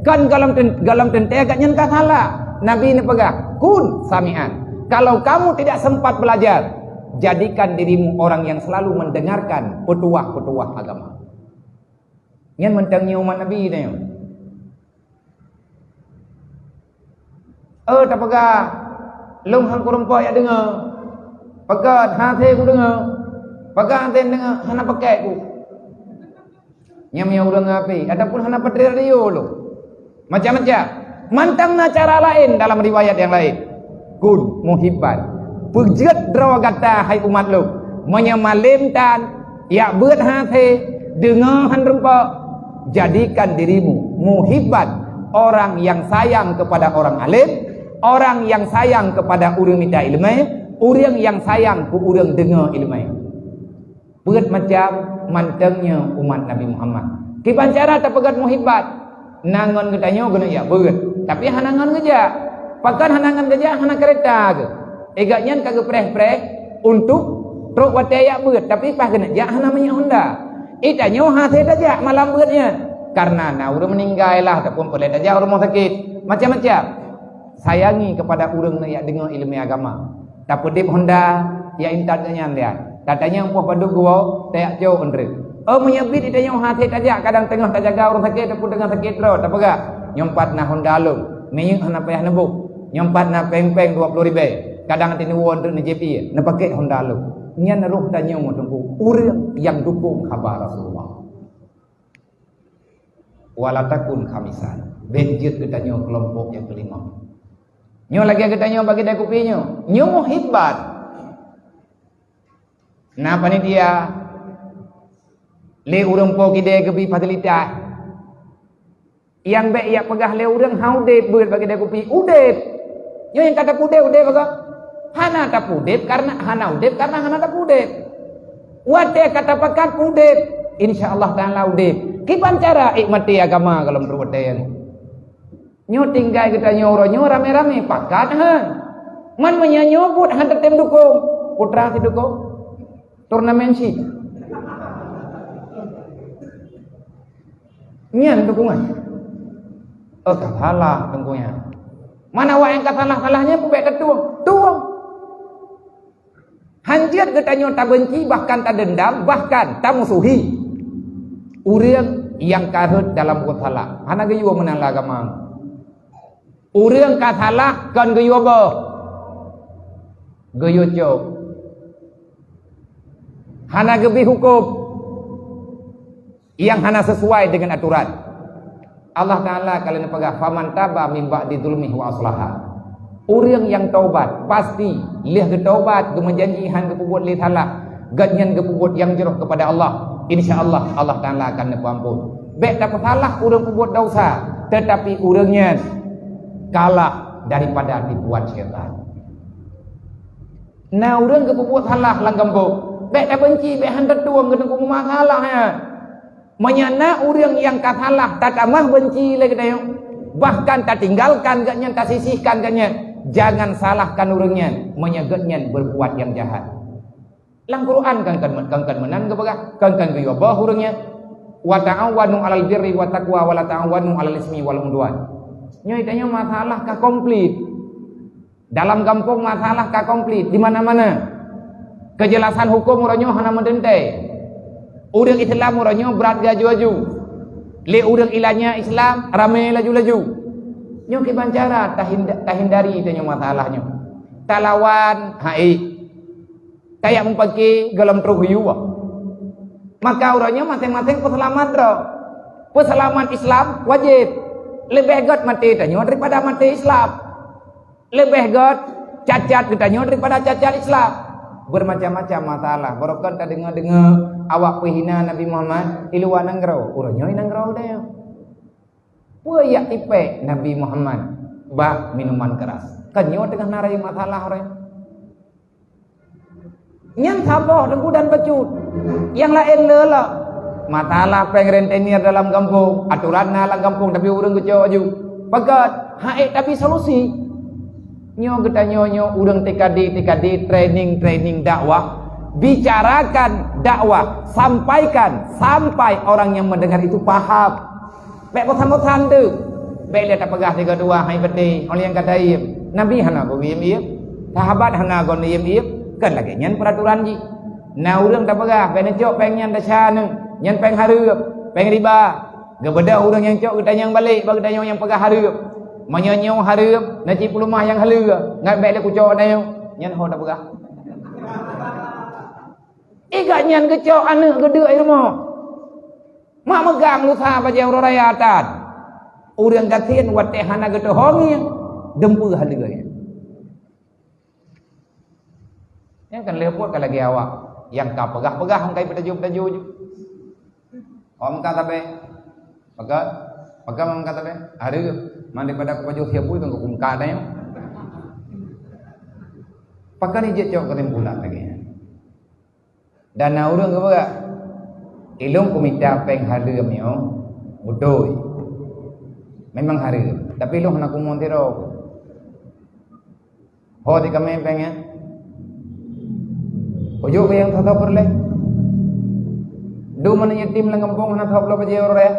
Kan galam tente agak nyen ka salah. Nabi ini pegang, kun sami'an. Kalau kamu tidak sempat belajar, jadikan dirimu orang yang selalu mendengarkan petuah-petuah agama. Yang mentangnya umat Nabi ni. Tak pegang. Long hang kurumpa ya dengar. Pegang hati ku dengar. Pegang hati dengar, hana pakai ku. Nyamnya urang api, ataupun hana patri radio lu. Macam-macam. Mantangna cara lain dalam riwayat yang lain. Kun muhibban. Pejat draw kata hai umat lu. Menyemalimkan ya beut hati dengar han rumpa. Jadikan dirimu muhibban, orang yang sayang kepada orang alim, orang yang sayang kepada urang minta ilmu, orang yang sayang ku urang dengar ilmu. Beut macam mantengnya umat Nabi Muhammad. Kipan cara tak pegat muhibbat. Nangon ketanya kena ya beut. Tapi hanangan kerja. Pakan hanangan kerja hana kereta ke. Egaknya kagak preh-preh untuk truk wataya beut, tapi pas kena ja hana namanya Honda. Itanya hati saja malam beutnya. Karena urang meninggal lah ataupun boleh saja rumah sakit. Macam-macam. Sayangi kepada urang yang dengar ilmu agama. Tapi dip Honda ya intadnya lihat. Katanya empuh padu gua tak jauh andre. Menyebit itanya hati saja kadang tengah tak jaga orang sakit ataupun dengan sakit terus tak pegak. Nyompat na Honda lu. Menyuk hana payah nebuk. Nyompat na peng-peng 20,000. Kadang tini wonder ni JP na pakai Honda lu. Nyan ruh tanya mo tunggu urang yang dukung khabar Rasulullah. Walatakun khamisan. Benjit ketanya kelompok yang kelima. Nyo lagi ketanya bagi dia kupinya. Nyo muhibbat. Napa ni dia? Le urang po kide kebi fasilitas. Yang baik ya pegah le urang haudep beut bagi dia kupi. Udep. Nyo yang kata udep baga. Hana tak udep karena hana udep karena hana tak udep. Wate kata pakat udep. Insyaallah taala udep. Kipan cara ikmati agama kalau menurut dia? Nyo tinggal kita nyo rame-rame pakat han. Man menyanyobut han tem dukung. Putra si dukung. Turnamen si. Nyan dukungan. Salah tengkunya. Mana wa yang salah-salahnya pun baik ketua. Tuang. Hanjir kita nyo tak benci bahkan tak dendam bahkan tak musuhi. Urang yang karut dalam buat salah. Hana geyo menang agama. Urang ka salah kan geyo ba? Geyo cok. Hana gebi hukum yang hana sesuai dengan aturan. Allah Taala kalian pegang faman taba min ba'di dzulmihi wa aslaha. Urang yang taubat pasti lih ke taubat ke menjanjihan ke buat lih salah, ganyan ke buat yang jeroh kepada Allah. InsyaAllah Allah Ta'ala akan ampun. Baik tak salah urang buat dosa, tetapi urangnya kalah daripada dibuat syaitan. Nah urang ke buat salah lang kampung. Baik tak benci, baik hendak tuang ke tengku masalah ya. Menyana urang yang kasalah tak amah benci lagi tayo. Bahkan tak tinggalkan ganyan, tak sisihkan ganyan. Jangan salahkan urangnya, menyegetnya berbuat yang jahat. Lang Quran kan menan ke bagah kan ke yobah urangnya wa ta'awanu 'alal birri wa taqwa wa la ta'awanu 'alal ismi wal udwan. Nya itanya masalah ka komplit. Dalam kampung masalah ka komplit di mana-mana. Kejelasan hukum urangnya hana mendentai. Urang Islam urangnya berat gaju-aju. Le urang ilahnya Islam rame laju-laju. Nya kiban cara tahindari itanya masalahnya. Talawan hai kayak mempaki galam terhuyuwa. Maka urangnya masing-masing peselamat roh. Peselamat Islam wajib. Lebih god mati tanya daripada mati Islam. Lebih god cacat kitanya daripada cacat Islam. Bermacam-macam masalah. Barokan tak dengar-dengar awak penghina Nabi Muhammad iluan nangrau. Urangnya nangrau dia. Puyak tipe Nabi Muhammad bak minuman keras. Kanyo tengah narai masalah orang. Yang sabar dengku dan becut. Yang lain lela. Masalah pengrentenir dalam kampung, aturan dalam kampung tapi urang kecau aju. Pakat hae tapi solusi. Nyo kita nyo urang TKD training dakwah. Bicarakan dakwah, sampaikan sampai orang yang mendengar itu paham. Baik bosan-bosan tu. Baik tak pegah tiga dua hai peti orang yang kata im. Nabi hana go im. Sahabat hana go im. Kan lagi nyen peraturan ji. Nah urang tak pegah pen cok peng nyen dasar nyen peng hareup, peng riba. Gebeda urang yang cok kita yang balik bagi kita yang pegah hareup. Menyonyong hareup naci pelumah yang haleu. Ngai baik ku cok dah nyen ho tak pegah. Iga nyen ke cok anu gede air mo. Mak megang lusa bajang raya atan. Urang gatin wat teh hana gede hongi dempu haleu nya. Yang kan lepot kalau lagi awak yang kau pegah-pegah hangkai petaju-petaju je. Om kata be, pegang kata be, ada mandi pada aku baju siapa itu aku kumka dah yang. Pakai ni je cok ketimpulan lagi. Dan orang ke apa? Ilung kumita peng harum yo, udoi. Memang harum, tapi ilung nak kumontero. Ho di kami pengen. Ojo yang thotho perle. Du man yatim lang kampung hana thop lo baje ore.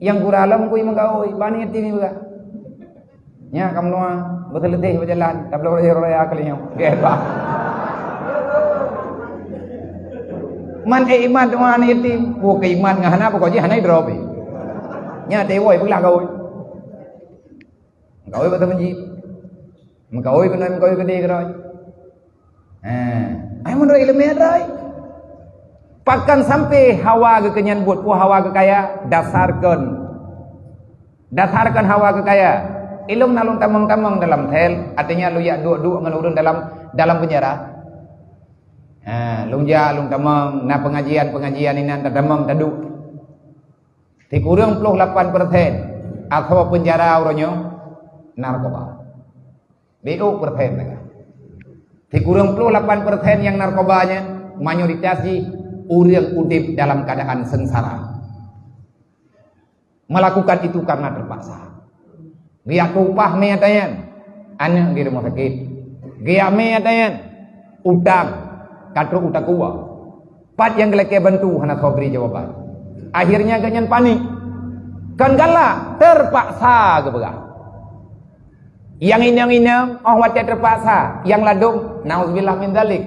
Yang guralam kuy magaoy bani yatim juga. Nya kamnoa betul teh berjalan tablo baje ore akalinya. Geba. Man iman tuan yatim, bu ke iman ngahana pokok je hanai drop. Nya tewoi pula gaoy. Gaoy betul menji. Menggaoy benar menggaoy gede gerai. Ai menurut ilmu adai. Pakan sampai hawa ke kenyan buat pu hawa ke kaya dasarkan hawa ke kaya. Ilung nalung tamang-tamang dalam tel, artinya lu ya dua-dua ngelurun dalam penjara. Lung ja lung tamang na pengajian ini nan tamang tadu. Ti kurang 8% atau penjara uronyo narkoba. BO persen lagi. Ti kurang 8% yang narkobanya mayoritas di urang udip dalam keadaan sengsara. Melakukan itu karena terpaksa. Dia upah meatayan anak di rumah sakit. Dia meatayan utang katru utakua. Pat yang geleke bantu hana beri jawaban. Akhirnya ganyan panik. Kan galak terpaksa gebegah. Yang inang-inang orang wajah terpaksa, yang ladung nauzubillah min dzalik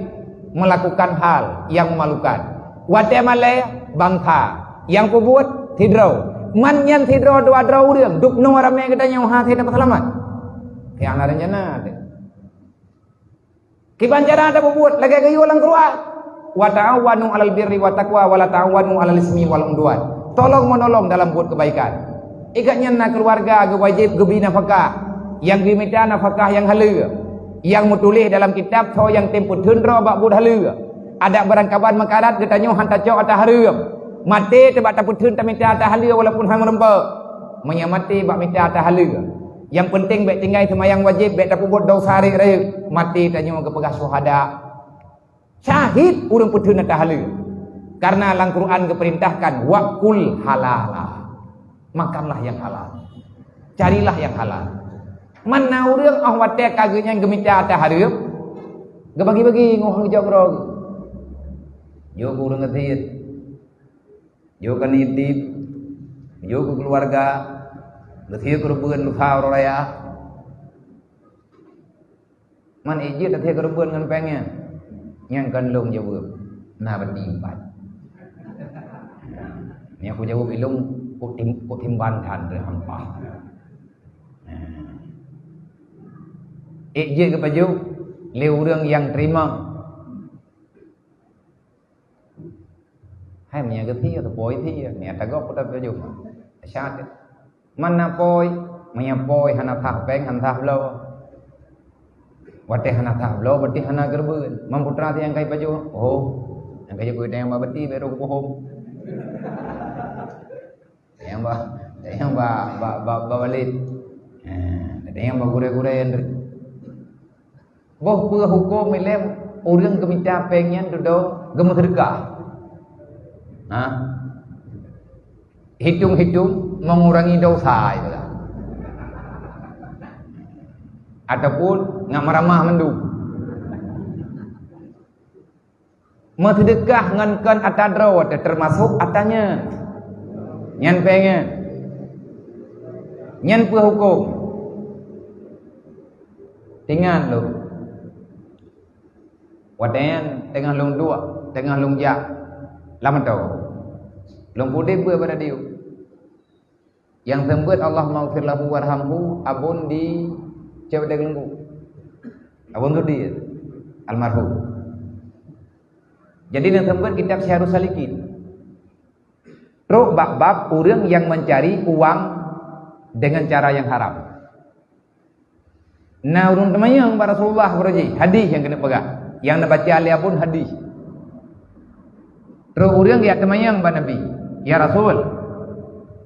melakukan hal yang memalukan. Wajah malaya bangka, yang kubuat tidro. Man yang tidro dua drau urang, duk no rame kita yang hati dapat selamat. Yang ada rencana ada. Kibanjara ada buat lagi kayu lang keluar. Wa ta'awanu 'alal birri wa taqwa wa la ta'awanu 'alal ismi wal udwan. Tolong menolong dalam buat kebaikan. Ikatnya na keluarga wajib gebina nafkah. Yang diminta nafkah yang halal, yang mutulis dalam kitab so yang temput hendro bak bud halal. Ada barang kabar makarat ditanya hantar cok atau haram. Mati tebak taput hen tak minta atau halal walaupun hang merempak. Menyamati bak minta atau halal. Yang penting baik tinggal semayang wajib baik taput buat dosa hari raya. Mati tanya ke pegah syuhada. Syahid urang putun atau halal. Karena dalam Quran keperintahkan waqul halala. Makanlah yang halal. Carilah yang halal. Mana urang ah wate kagenya gemita ata hareup gebagi-bagi ngohang jogrog yo urang ngetiit yo kan itip yo ke keluarga ngetiit kerubeun lu khao raya man iji teh kerubeun ngan pengen nyang kan long jawab na bertimban ni aku jawab ilung ku timban than re hampah. Ije ke baju le urang yang terima. Hai menya ke thi atau poi thi menya tagap pada baju. Syat. Mana poi menya poi hana thah peng han thah lo. Wate hana thah lo berarti hana gerbeun. Mamputra ti yang kai baju. Oh, yang kai baju yang babati beru pohom. Yang balit. Ada yang bagure-gure. Boh pua hukum milem urang gemita pengen dodo gemu sedekah. Hitung-hitung mengurangi dosa itu lah. Ataupun ngamarama mendu. Sedekah ngankan atadro termasuk atanya. Nyan pengen. Nyan pua hukum. Tinggal lu. Wadan tengah long dua, tengah long jak. Lama tau. Long pudih pua pada dia. Yang tembut Allah maghfir lahu warhamhu abun di cewek lembu. Abun tu dia almarhum. Jadi yang tembut kitab Syiarus Salikin. Terus bab-bab orang yang mencari uang dengan cara yang haram. Nah, urun temayang pada Rasulullah berji hadis yang kena pegang. Yang nak baca alia pun hadis. Terus orang dia temayang pada Nabi. Ya Rasul,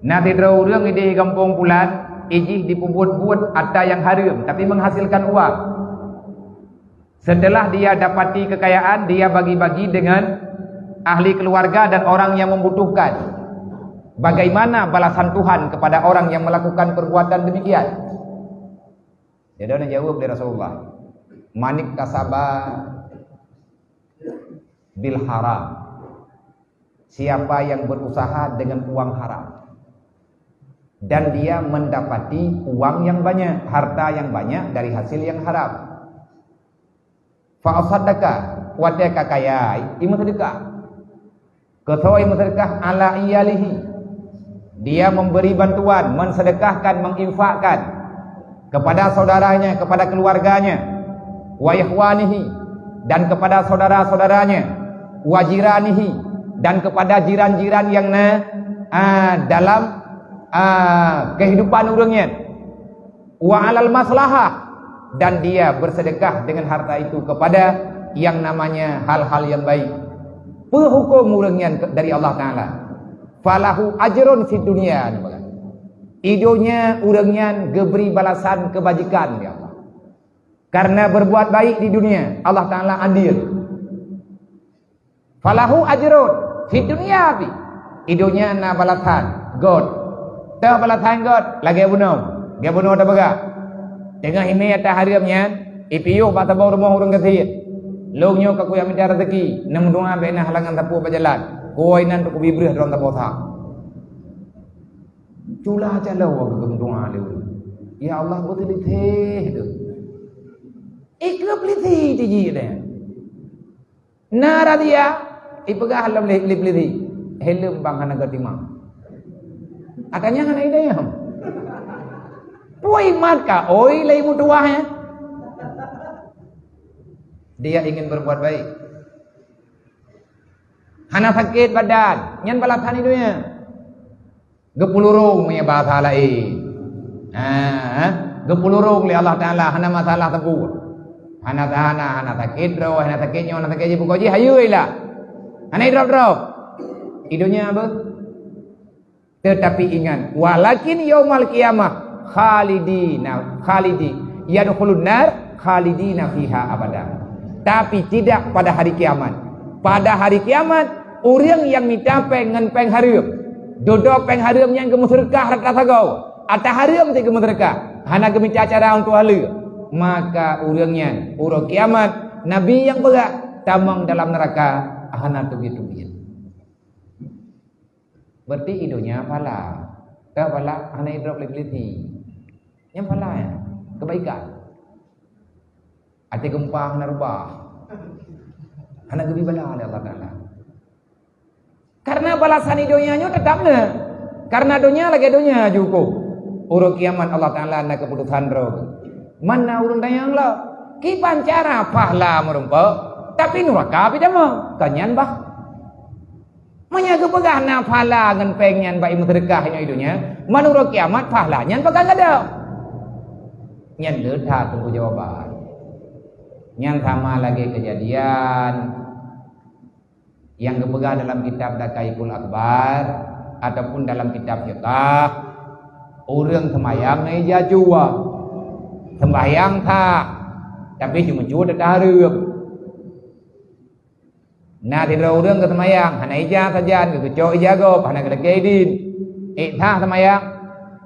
nanti terus orang di kampung pulan ijih dipubut-buat ada yang haram tapi menghasilkan uang. Setelah dia dapati kekayaan, dia bagi-bagi dengan ahli keluarga dan orang yang membutuhkan. Bagaimana balasan Tuhan kepada orang yang melakukan perbuatan demikian? Dia dah jawab dari Rasulullah. Manik kasaba bil haram. Siapa yang berusaha dengan uang haram dan dia mendapati uang yang banyak, harta yang banyak dari hasil yang haram. Fa asaddaka wa taka kayai, imu sedekah. Ketua imu sedekah ala iyalihi. Dia memberi bantuan, mensedekahkan, menginfakkan kepada saudaranya, kepada keluarganya, wa ikhwanihi, dan kepada saudara-saudaranya, wa jiranihi, dan kepada jiran-jiran yang dalam kehidupan orangnya, wa alal maslahah, dan dia bersedekah dengan harta itu kepada yang namanya hal-hal yang baik. Perhukum orangnya dari Allah Ta'ala. Falahu ajrun fi dunia. Idonya orangnya geberi balasan kebajikan ya Allah. Karena berbuat baik di dunia, Allah Ta'ala adil. Falahu ajrun fi dunia bi. Idonya na balasan God. Tah balasan God lagi bunuh. Dia bunuh ada baga. Tengah ini ada haramnya, ipiyo bata bau rumah orang kecil. Longnya kaku yang minta rezeki, nang doa bena halangan tapu berjalan. Koi nan tu bibrih dalam tapu thak. Culah jalau aku doa dia. Ya Allah betul diteh tu. Ikhlas liti tiji dia. Nara dia, ipegah halam liti. Helm bang hana gatimang. Akanya hana ide ya. Puai maka, oi lei mutuahnya. Dia ingin berbuat baik. Hana sakit badan, nyan balatan idunya. Gepulurung punya bahasa lain. Gepulurung li Allah Ta'ala hana masalah tebu. Hana sakit bro, hana sakitnya, hana sakit jibu koji hayu ilah. Hana drop. Idunya apa? Tetapi ingat, walakin yaumal qiyamah khalidi yadkhulun nar khalidina fiha abada. Tapi tidak pada hari kiamat. Pada hari kiamat orang yang minta pengen peng harum dodok peng harum yang kemusyrikah rata sagau atau harum ti kemusyrikah hana keminta cara untuk halu, maka orangnya urang kiamat nabi yang berat tamang dalam neraka hana tubi-tubi. Berarti idonya pala. Tak pala hana idrop liti. Yang pala ya, kebaikan. Ati gempa hana rubah. Hana gebi bala oleh Allah Ta'ala. Karena balasan idonya tetapnya. Karena donya lagi donya cukup. Urang kiamat Allah Ta'ala nak keputusan roh. Mana urang dayang lah. Kipan cara pahala merumpa. Tapi neraka pidama. Kanyan bah. Manya kepegah na pahala ngan pengen baik sedekahnya idunya. Menurut kiamat pahalanya pegang ada. Nyan ledha tunggu jawaban. Nyan sama lagi kejadian yang kepegah dalam kitab Dakaikul Akbar ataupun dalam kitab Fiqh. Orang sembahyang meja jua. Sembahyang tak. Tapi cuma jua tak harum. Nah tidak orang ke semayang, hana ijah saja, ke kecok ijah gop, hana kena kedin. Sah semayang,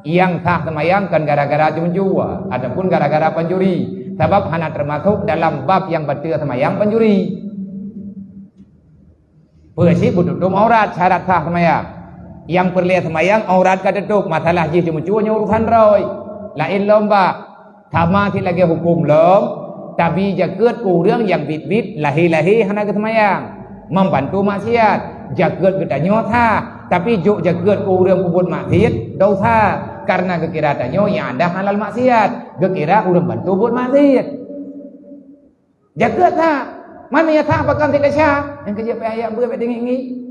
yang sah semayang kan gara-gara cuma ataupun gara-gara pencuri. Sebab hana termasuk dalam bab yang batil semayang pencuri. Bersih butuh aurat syarat sah semayang. Yang perlu semayang aurat ketutup, masalah je cuma cuanya urusan roy. Lain lomba. Thama thi lagi hukum lom, tapi jagat urang yang bit-bit lahi-lahi hana ke semayang. Membantu maksiat, jagat kita nyotha, tapi juk jagat urang pun maksiat dosa karena kekira tanyo yang ada halal maksiat, kekira urang bantu buat maksiat. Jagat tha, mana ya tha pakan tidak sah, yang kerja ayam ber dengi.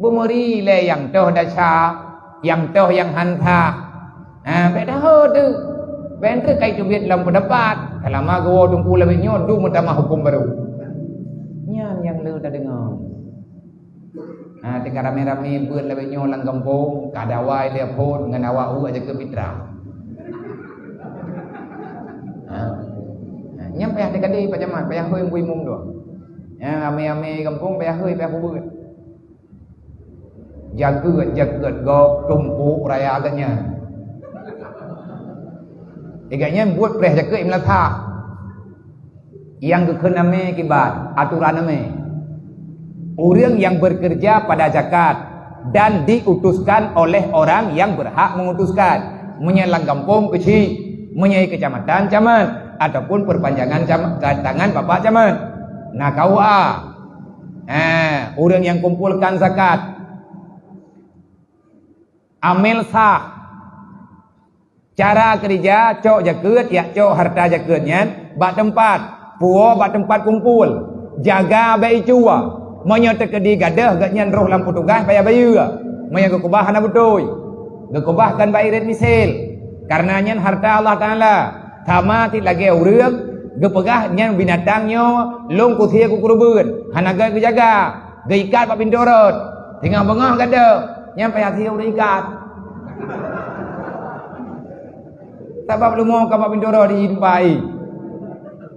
Bumuri le yang toh dasha, yang toh yang hanta. Beda tu. Benda kai tu biat dalam pendapat. Kalau mago tunggu lebih nyot du mutama hukum baru. Nyan yang lu dah dengar. Tinggal rame-rame buat lebih nyot lang kampung, kadawai dia pun dengan awak aja ke mitra. Nyampe ada kadi pajaman, payah hoi bui mung do. Ame-ame kampung payah hoi payah buat. Jagat go tumpu raya agaknya. Igaknya buat preh jagat imlatha. Yang kekename kibat aturan name. Orang yang bekerja pada zakat dan diutuskan oleh orang yang berhak mengutuskan, menyelang kampung kecil, menyai kecamatan camat ataupun perpanjangan tangan bapak camat. Nah kau orang yang kumpulkan zakat amil sah cara kerja cok jaket ya cok harta jaketnya bak tempat puo bak tempat kumpul jaga bayi cua menyata kedi gadah gatnya roh lampu tugas payah bayu menyang kekubah hana betul kekubah kan bayi red misil karenanya harta Allah Taala sama ti lagi urang gepegahnya binatangnya long kuthia kukurubun hana ga jaga gaikat pak pindorot tinggal bengah gadah nyampe hati udah ikat. Sebab lu mau kapal pindoro diimpai.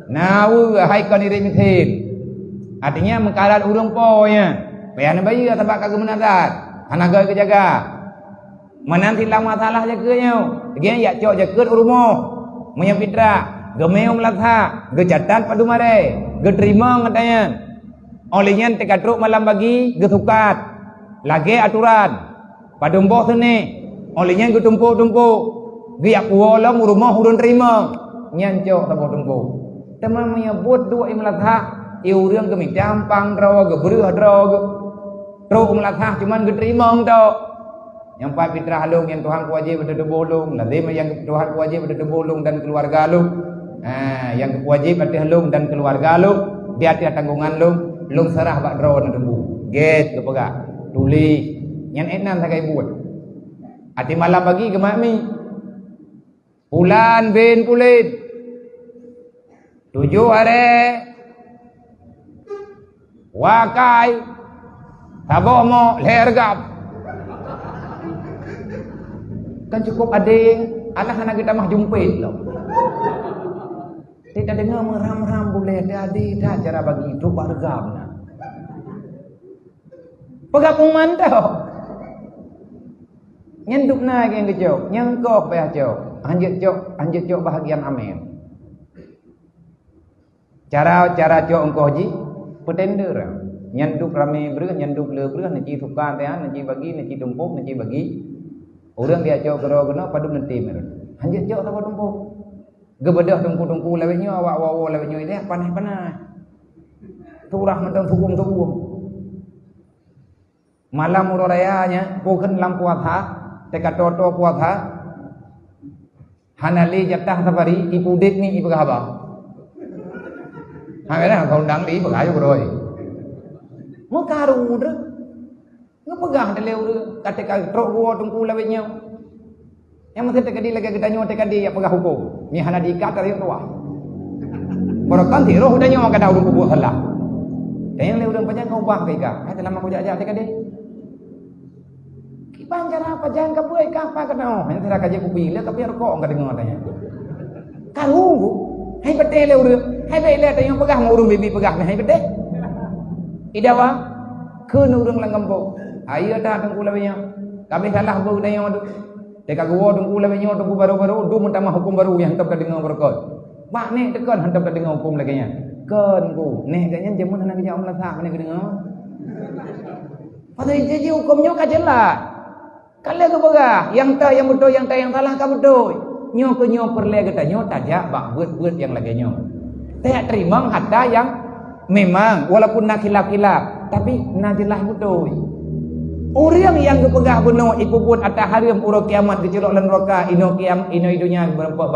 Nawu hai kan iri mitin. Artinya mengkarat urang ponya. Payah bayi sebab kagak menadat. Hanaga ke jaga. Menanti lang masalah jaganya. Dia ya cok jaket urumo. Menyang fitra. Gemeong latha. Gejatan padu mare. Geterima katanya. Olehnya tekatruk malam bagi getukat. Lagi aturan. Padumboh sini. Olehnya getumpuk-tumpuk. Dia kuala rumah urun terima. Nyancok tak tumpuk. Teman menyebut dua imlatha. Iurang kami campang draw ke beruh draw ke. Draw imlatha cuman geterima untuk. Yang empat fitrah halung yang Tuhan wajib berdedu bolong. Lazim yang Tuhan wajib berdedu bolong dan keluarga lu. Yang wajib berdedu halung dan keluarga lu. Dia ada tanggungan lu. Lu serah bak draw na dembu. Get ke pegak. Tulis. Yang enam tak kaya buat. Ati malam pagi ke mami. Bulan bin kulit 7 hari wakai taboh mo leher gap kan cukup ading alah anak kita mah jumpit loh tidak dengar meram-ram boleh jadi dah cara bagi itu bargam nah pegapung mantau nyenduk naik yang kecok nyangkok payah cok anjir cok bahagian amin. Cara cok engkau ji petender. Nyanduk rame berah, nyanduk le berah, nanti suka tehan, nanti bagi, nanti tumpuk, nanti bagi. Orang dia cok gero geno padu nanti merun. Anjir cok tak tumpuk. Gebedah tungku lewetnya awak lewetnya ini panah. Turah mentang tukum. Malam urayanya bukan lampu atha, teka toto puatha. Hanali jatah safari ibu dek ni ibu kahaba. Hai dah kau undang di ibu kayu beroi. Mau karu dah. Ngepegah dah leu kata trok gua tunggu lawetnya. Yang mesti tekadi lagi kita nyawa tekadi ya pegah hukum. Ni hana diikat dari tua. Barakan ti roh dah nyawa kada urung buat salah. Dan yang leu urang panjang kau ubah ke ka. Hai dalam aku jajak tekadi. Bang cara apa jangan kebuai kapa kena hanya tidak kaji kubi le tapi rokok enggak dengar tanya karunggu hai betul le urang hai bele tanya pegah ngurung bibi pegah hai betul idawa keun urang langambo ayo dah tunggu lawenya kami salah bau tanya tu deka gua tunggu lawenya tunggu baru-baru du mentama hukum baru yang tetap dengar berkot mak ni tekan hendak dengar hukum lagi nya keun ku nih kayaknya jamun hendak kerja umlah sah ni dengar Pada jadi hukumnya kan jelas. Kalau ke berah, yang tak yang betul, yang tak yang salah kan betul. Nyo ke nyo perle kata nyo tajak bak buat yang lagi nyo. Tak terima hatta yang memang walaupun nak khilaf-khilaf tapi nak jelas betul. Orang yang kepegah benar iku pun atas haram urang kiamat dicelok lan neraka ino idunya berempat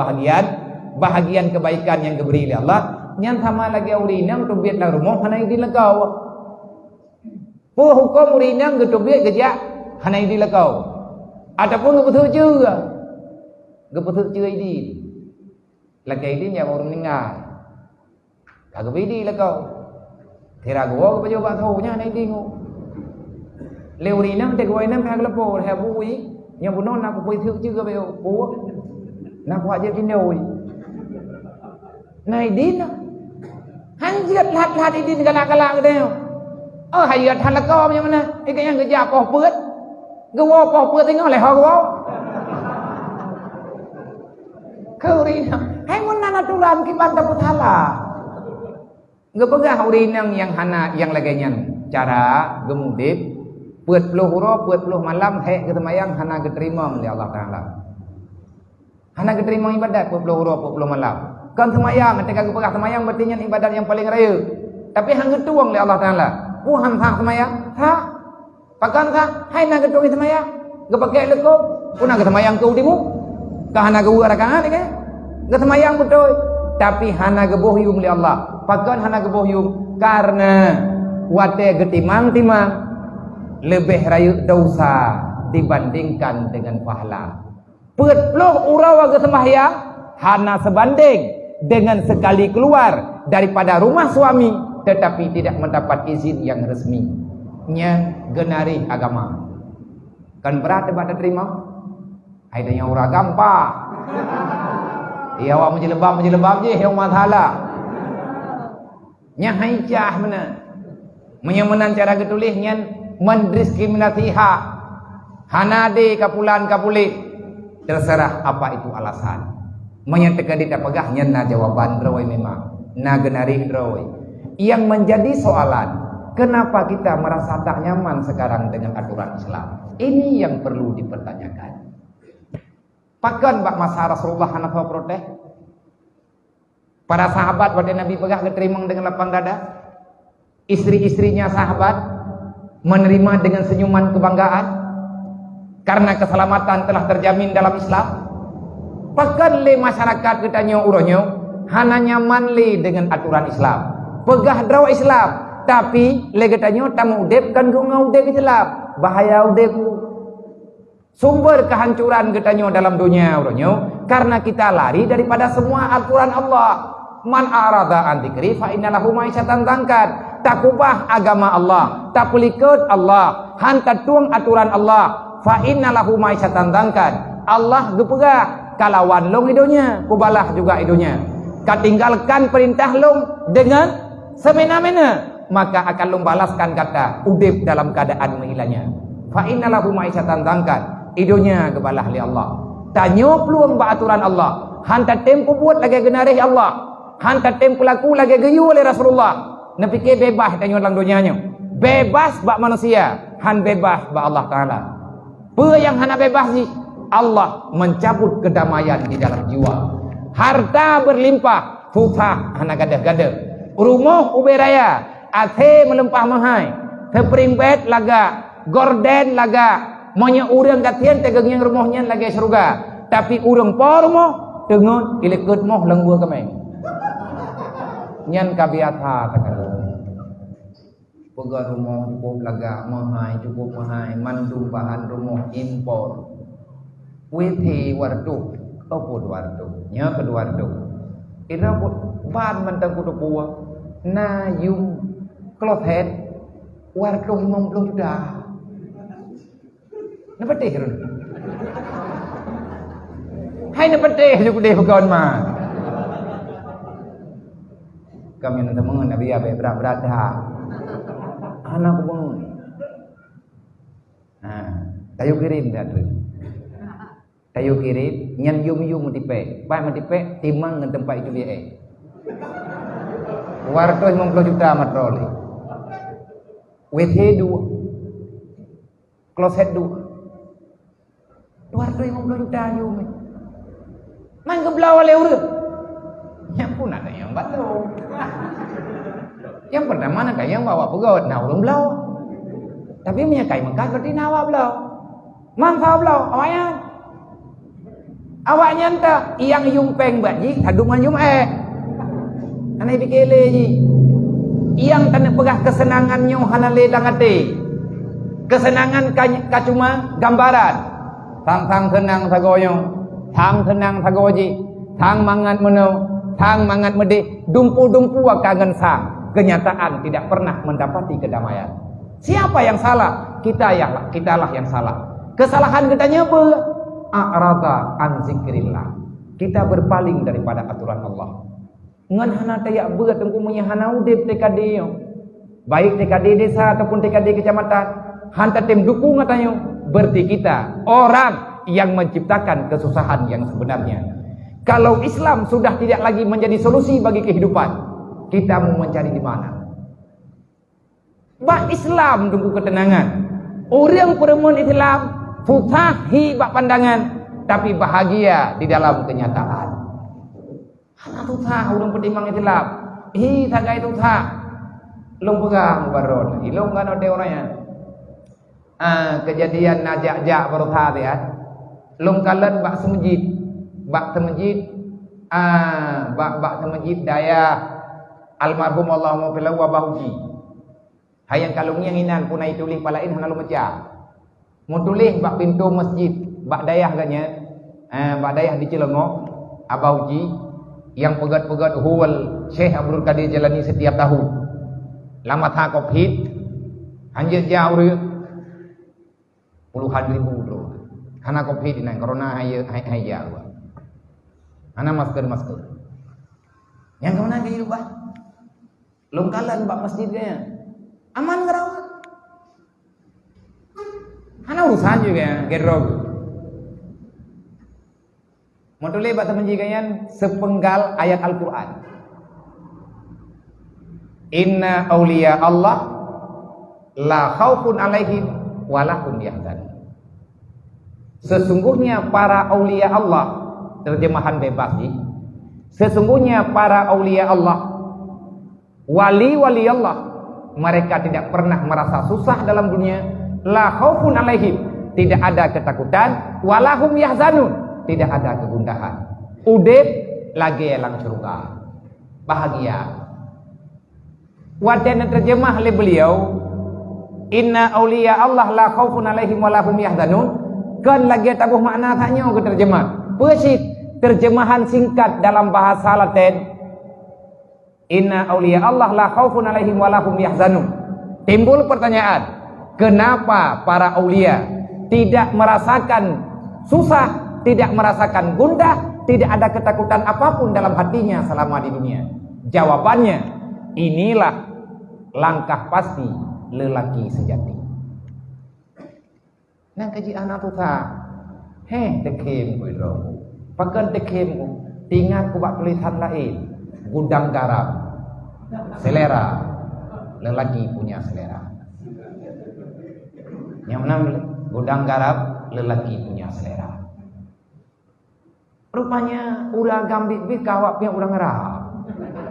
bahagian kebaikan yang diberi oleh Allah. Nyan sama lagi urinang tu biat dalam rumah hanai dilekau. Pu hukum urinang gitu biat kerja hanai dilekau. Ataupun betul juga. Betul juga ini. Lagi ini yang orang meninggal. Kagak bidi lekau. Tera gua ke coba tahu nya hanai dingu. Leurinang te goi nam phang lapo ha bui yang bunon nak bui thuk chưa beo bua nak wa je pinoi nai din han jiat lat idin kana kala ke deu hayat han la ko macam mana ikan yang kerja poh peut gewo poh peut tengok leh ho gewo keurinang hai mun nana tulan ki banta puthala ngepegah urinang yang hana yang lagenyan cara gemudip Puat puluh huruf, puat puluh malam, hek ketemayang, hana keterima oleh Allah Ta'ala. Hana keterima ibadat, puat puluh huruf, puat puluh malam. Kan temayang, ketika kepegah temayang, berarti ibadat yang paling raya. Tapi hang ketuang oleh Allah Ta'ala. Puhan tak temayang, tak. Pakan tak, hai nak ketuang temayang. Kepakai leko, pun nak temayang kau dimu. Kah hana kebuat rakangan, kan? Ketemayang betul. Tapi hana kebohyum oleh Allah. Pakan hana kebohyum, karena wate ketimang-timang. Lebih rayu dosa dibandingkan dengan pahala. Petloh urawa ke sembahyang hana sebanding dengan sekali keluar daripada rumah suami tetapi tidak mendapat izin yang resmi. Nya genari agama. Kan berat debat terima? Aidanya ura gampang. Ya awak menjelebab je yang masalah. Nya haicah mana? Menyemenan cara ketulisnya mendiskriminasi hak hanade kapulan kapulik terserah apa itu alasan menyatakan tidak pegahnya na jawaban droi memang na genari droi yang menjadi soalan kenapa kita merasa tak nyaman sekarang dengan aturan Islam ini yang perlu dipertanyakan. Pakan bak masa Rasulullah hanafa protes para sahabat pada Nabi pegah keterimang dengan lapang dada istri-istrinya sahabat menerima dengan senyuman kebanggaan karena keselamatan telah terjamin dalam Islam. Pakan le masyarakat kita nyo uronyo hana nyaman le dengan aturan Islam. Pegah draw Islam tapi le kita nyo tamu udep kan gungau udep Islam. Bahaya udep. Sumber kehancuran kita nyo dalam dunia uronyo karena kita lari daripada semua aturan Allah. Man arada an dzikri fa innalahu ma'isyatan tangkat. Tak ubah agama Allah, tak pelikut Allah, hantar tuang aturan Allah. Fa innalahu ma'isyatan tangkat. Allah gepegah kalawan long hidunya, kubalah juga hidunya. Katinggalkan perintah long dengan semena-mena, maka akan long balaskan kata udip dalam keadaan menghilangnya. Fa innalahu ma'isyatan tangkat. Hidunya kebalah li Allah. Tanyo peluang ba aturan Allah. Hantar tempo buat lagi genarih Allah. Hantar tempo laku lagi geyu oleh Rasulullah. Nak fikir bebas tanya dalam dunianya. Bebas bak manusia, han bebas bak Allah Taala. Apa yang hana bebas ni? Allah mencabut kedamaian di dalam jiwa. Harta berlimpah, futah hana gadah-gadah. Rumah uberaya, ate melempah mahai. Terperimpet laga, gorden laga. Monya urang katian tegeng rumahnya lagi surga. Tapi urang por mo dengon ilekut moh lenggua kemeng. Nyan kabiatha takkan. Pegah rumah cukup laga mahai cukup mahai mandum bahan rumah impor. Withi wardu opud wardu nya kedua wardu. Ina pun ban mentang kudu buah na yung klothet wardu 50 juta. Napa teh run? Hai napa teh juga deh pegawai mah. Kami nanti mengen Nabi abe berat-berat dah. Anak bangun. Nah, tayo kirim dah tu. Tayo kirim, nyan yum mutipe. Pai mutipe timang dengan tempat itu dia. Warga 50 juta matroli. Wethe dua. kloset dua. 250 juta you. Main ke belau oleh urut. Yang pun ada yang balau. Yang pertama ada yang bawa pegot, nah urung belau. Tapi menyakai Mekah berarti nawa belau. Mangkau belau, awaknya. Awaknya entah yang yumpeng baji, hadungan yum Anai pikele ji. Yang kena pegah kesenangannya hanale dangate. Kesenangan ka cuma gambaran. Tang tenang sagoyo, tang tenang sagoji, tang mangat menau, tang mangat mede, dumpu-dumpu kangen sang. Kenyataan tidak pernah mendapati kedamaian. Siapa yang salah? Kitalah yang salah. Kesalahan kitanya apa? A'rada an zikrillah. Kita berpaling daripada aturan Allah. Ngan hana tayak berat engkau punya hana udip TKD yo. Baik TKD desa ataupun TKD kecamatan, hanta tim dukung katanya. Berarti kita orang yang menciptakan kesusahan yang sebenarnya. Kalau Islam sudah tidak lagi menjadi solusi bagi kehidupan, kita mau mencari di mana? Bak Islam tunggu ketenangan. Orang perempuan Islam futahi bak pandangan, tapi bahagia di dalam kenyataan. Hana tutah orang pertimbang Islam. Tagai tutah. Long pegang baron. Ilong kan ada orangnya. Kejadian najak-jak baru tadi ya. Long kalan bak semejid. Bak semejid. Bak semejid daya almarhum Allahumma filahu wa bahuji. Hayang kalung yang inan punai tulis palain hana lu meja. Mu tulis bak pintu masjid, bak dayah katnya. Bak dayah di Cilengok, Abauji yang pegat-pegat huwal Syekh Abdul Qadir jalani setiap tahun. Lama tha Covid, anjir jauh puluhan ribu bro. Karena Covid ini, corona hai jauh. Ana masker. Yang kemana di rumah? Longkalan bak masjid kayaknya. Aman ngerawat. Ana urusan juga gerog. Mau tulis bak teman jikayan sepenggal ayat Al-Quran. Inna awliya Allah la khaufun alaihim wa lahum yahzanun. Sesungguhnya para aulia Allah, terjemahan bebas ji. Sesungguhnya para aulia Allah, wali-wali Allah, mereka tidak pernah merasa susah dalam dunia. La khaufun alaihim, tidak ada ketakutan, wa lahum yahzanun, tidak ada kegundahan. Udip lagi elang surga, bahagia. Wadana terjemah oleh beliau, inna awliya Allah la khaufun alaihim wa lahum yahzanun. Kan lagi tabuh makna tanya ke terjemah. Persit terjemahan singkat dalam bahasa Latin. Inna awliya Allah la khaufun alaihim wa lahum yahzanun. Timbul pertanyaan, kenapa para aulia tidak merasakan susah, tidak merasakan gundah, tidak ada ketakutan apapun dalam hatinya selama di dunia? Jawabannya, inilah langkah pasti lelaki sejati. Nang kaji anak tu tak, tekem ku ilo, pakai tekem ku, tinggal ku bak tulisan lain, gudang garam, selera, lelaki punya selera. Yang mana gudang garam, lelaki punya selera. Rupanya udah gambit bit kawak punya udah ngerah.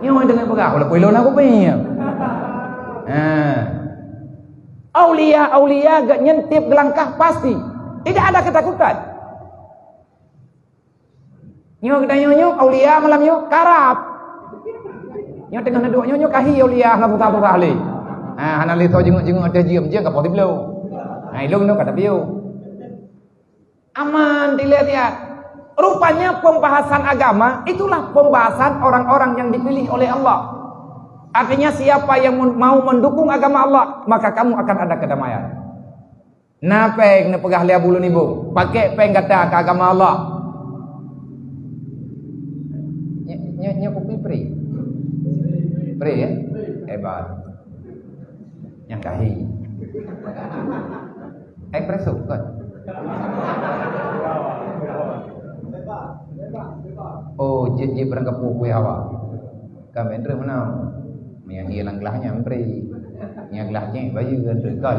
Yang dengan pegah, kalau kuilo nak punya. Aulia gak nyentip gelangkah pasti, tidak ada ketakutan. Nyo kita nyo aulia malam nyo karap. Nyo tengah naduk nyo kahi aulia ngap putar ahli. Hana liso jenguk ada jiam je kapot dibelo. Ilung no kata biu. Aman dilihat ya. Rupanya pembahasan agama itulah pembahasan orang-orang yang dipilih oleh Allah. Artinya siapa yang mau mendukung agama Allah, maka kamu akan ada kedamaian. Napeng ne pegah lia bulu nibu, pakai peng kata ke agama Allah. Nya kopi pri ya, hebat. Yang kahi, espresso kan? Oh, jadi berangkat kue awak. Kami entre mana? Yang hilang gelahnya empri, yang gelahnya bayu kan.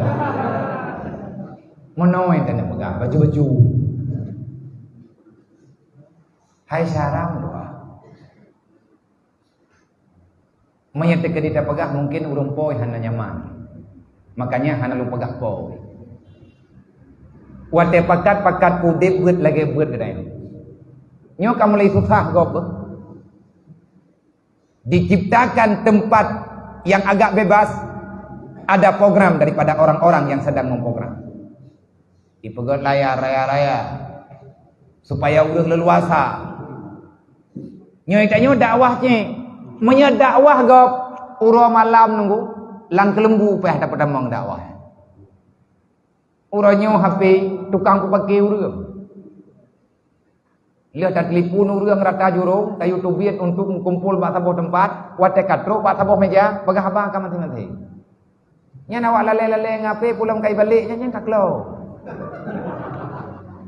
Menoi tanya pegang baju-baju. Hai saram doa. Menyete ke dita pegah mungkin urung poi hana nyaman. Makanya hana lu pegah poi. Wate pakat udip beut lagi beut dai. Nyo kamu lagi susah gop. Diciptakan tempat yang agak bebas, ada program daripada orang-orang yang sedang memprogram. Dipegot layar raya supaya urang leluasa. Nyo itanyo dakwahnya menyedakwah gop uro malam nunggu lang kelembu peh dapat damang dakwah. Uronyo HP tukang ku pakai urang. Lihat tak telefon urang rata jurung tayu tubiat untuk kumpul bak sabuh tempat, wate katro bak sabuh meja, pegah abang ka mati-mati. Nya nawak lale-lale ngape pulang kai balik nya kaklo.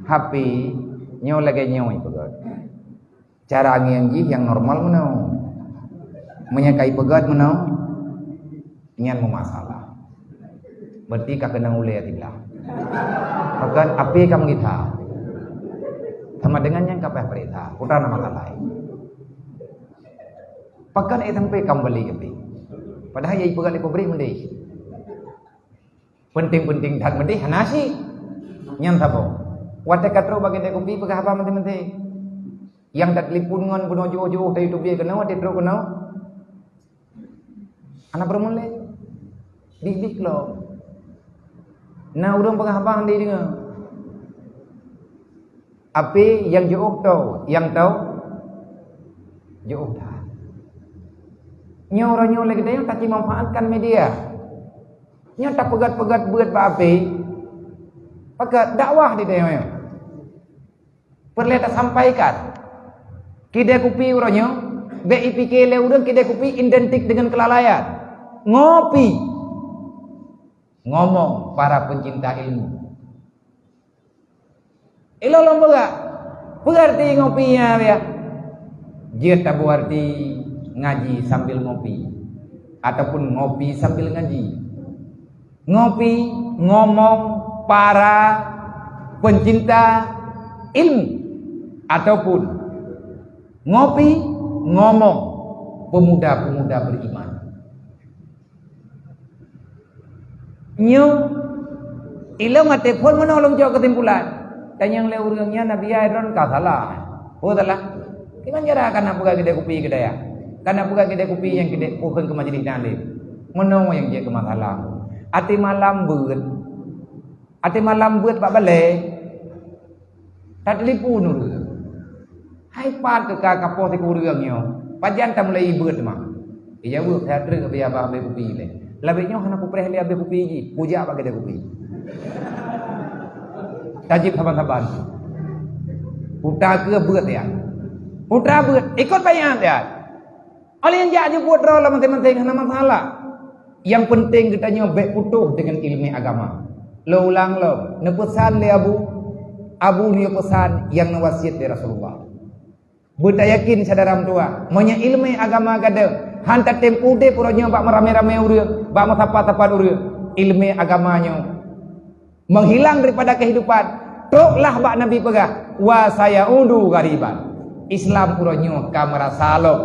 HP nyo lagi nyo itu god. Cara ngianji yang normal menau. Menyakai pegat menau nyan masalah. Berarti ka kena ulai tilah. Pegat api kamu kita. Sama dengan yang kapeh perintah, putra nama kalai. Pegat sampai kembali api. Padahal yai pegat lepo beri mendih. Penting-penting dak mendih hanasi. Nyan sabo. Wate katro bagi dek kopi pegah apa menti-menti. Yang dak lipun ngon buno jauh-jauh dari tubi kena wate tro kena. Anak bermula dik lo. Nah urang pegah abang di dengar. Api yang jauh tahu, yang tahu jauh dah. Nyo lagi dia tak manfaatkan media. Nyo tak pegat-pegat buat pak api. Pegat dakwah di dia. Perlu tak sampaikan. Kidai kupi uronyo, BIPK le urang kidai kupi identik dengan kelalaian. Ngopi, ngomong para pencinta ilmu. Ilolong pegak, berarti ngopinya ya. Dia tak berarti ngaji sambil ngopi, ataupun ngopi sambil ngaji. Ngopi, ngomong para pencinta ilmu, ataupun ngopi, ngomong pemuda-pemuda beriman. Nyo ilang telefon menolong jauh kesimpulan. Dan yang le urangnya Nabi Aidron ka salah. Oh salah. Kiman jara kana buka gede kopi gede ya. Kana buka gede kopi yang gede pohon ke majelis dalil. Menolong yang dia ke masalah. Ati malam beut pak balik. Tak telefon urang. Hai pat ke kapo ti urangnya. Pajan ta mulai beut mah. Iya bu saya terus ke biar bah kopi le. Labiknya hana kupreh li abe kopi ji, puja apa gede kopi. Tajib saban-saban. Putra ke beut ya. Putra beut ikut bayang ya. Oleh yang jadi buat roh lah penting-penting hana masalah. Yang penting kita nyobek putuh dengan ilmu agama. Lo ulang lo, ne pesan le Abu ni pesan yang nawasiat dari Rasulullah. Buta yakin sadaram tua, monya ilmu agama gade. Hantar tempu de puronya bak merame-rame urang, bak mesapa-sapa urang. Ilmu agamanya menghilang daripada kehidupan. Toklah bak Nabi pegah, wa saya undu gariban. Islam puronya kamera salok,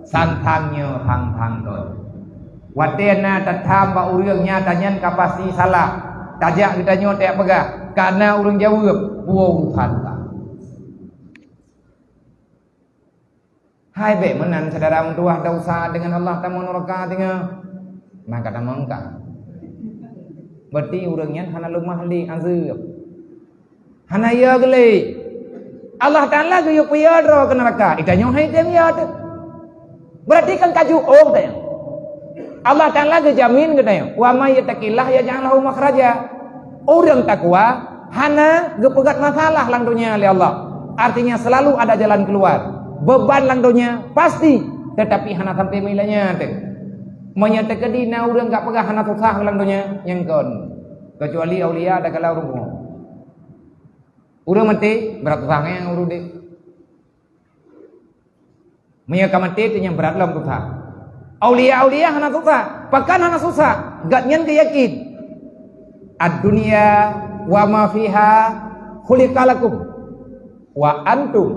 santangnya hang-hang to. Watena tatam bak urangnya tanyan kapasti salah. Tajak kita nyotek pegah, karena urang jawab, buang santang. Hai be menan saudara mentua ada usaha dengan Allah tamu neraka tinggal. Nah kata mangka. Berarti urangnya hana lemah li azab. Hana ya gele. Allah Taala ge yo piyadro ke neraka. Itanyo hai tem ya. Berarti kan kaju oh teh. Allah Taala ge jamin ge wa may yattaqillah yaj'al lahu makhraja. Urang takwa hana ge pegat masalah lang dunia li Allah. Artinya selalu ada jalan keluar. Beban langdonya pasti, tetapi hana sampai milanya teh. Menyata kedina urang enggak pegah hana susah langdonya nyengkon. Kecuali aulia ada kalau rumo. Urang mati berat susahnya urang dek. Menyaka mati yang berat lam susah. Aulia hana susah, pakan hana susah, gak nyen yakin. Ad dunia wa ma fiha khuliqalakum wa antum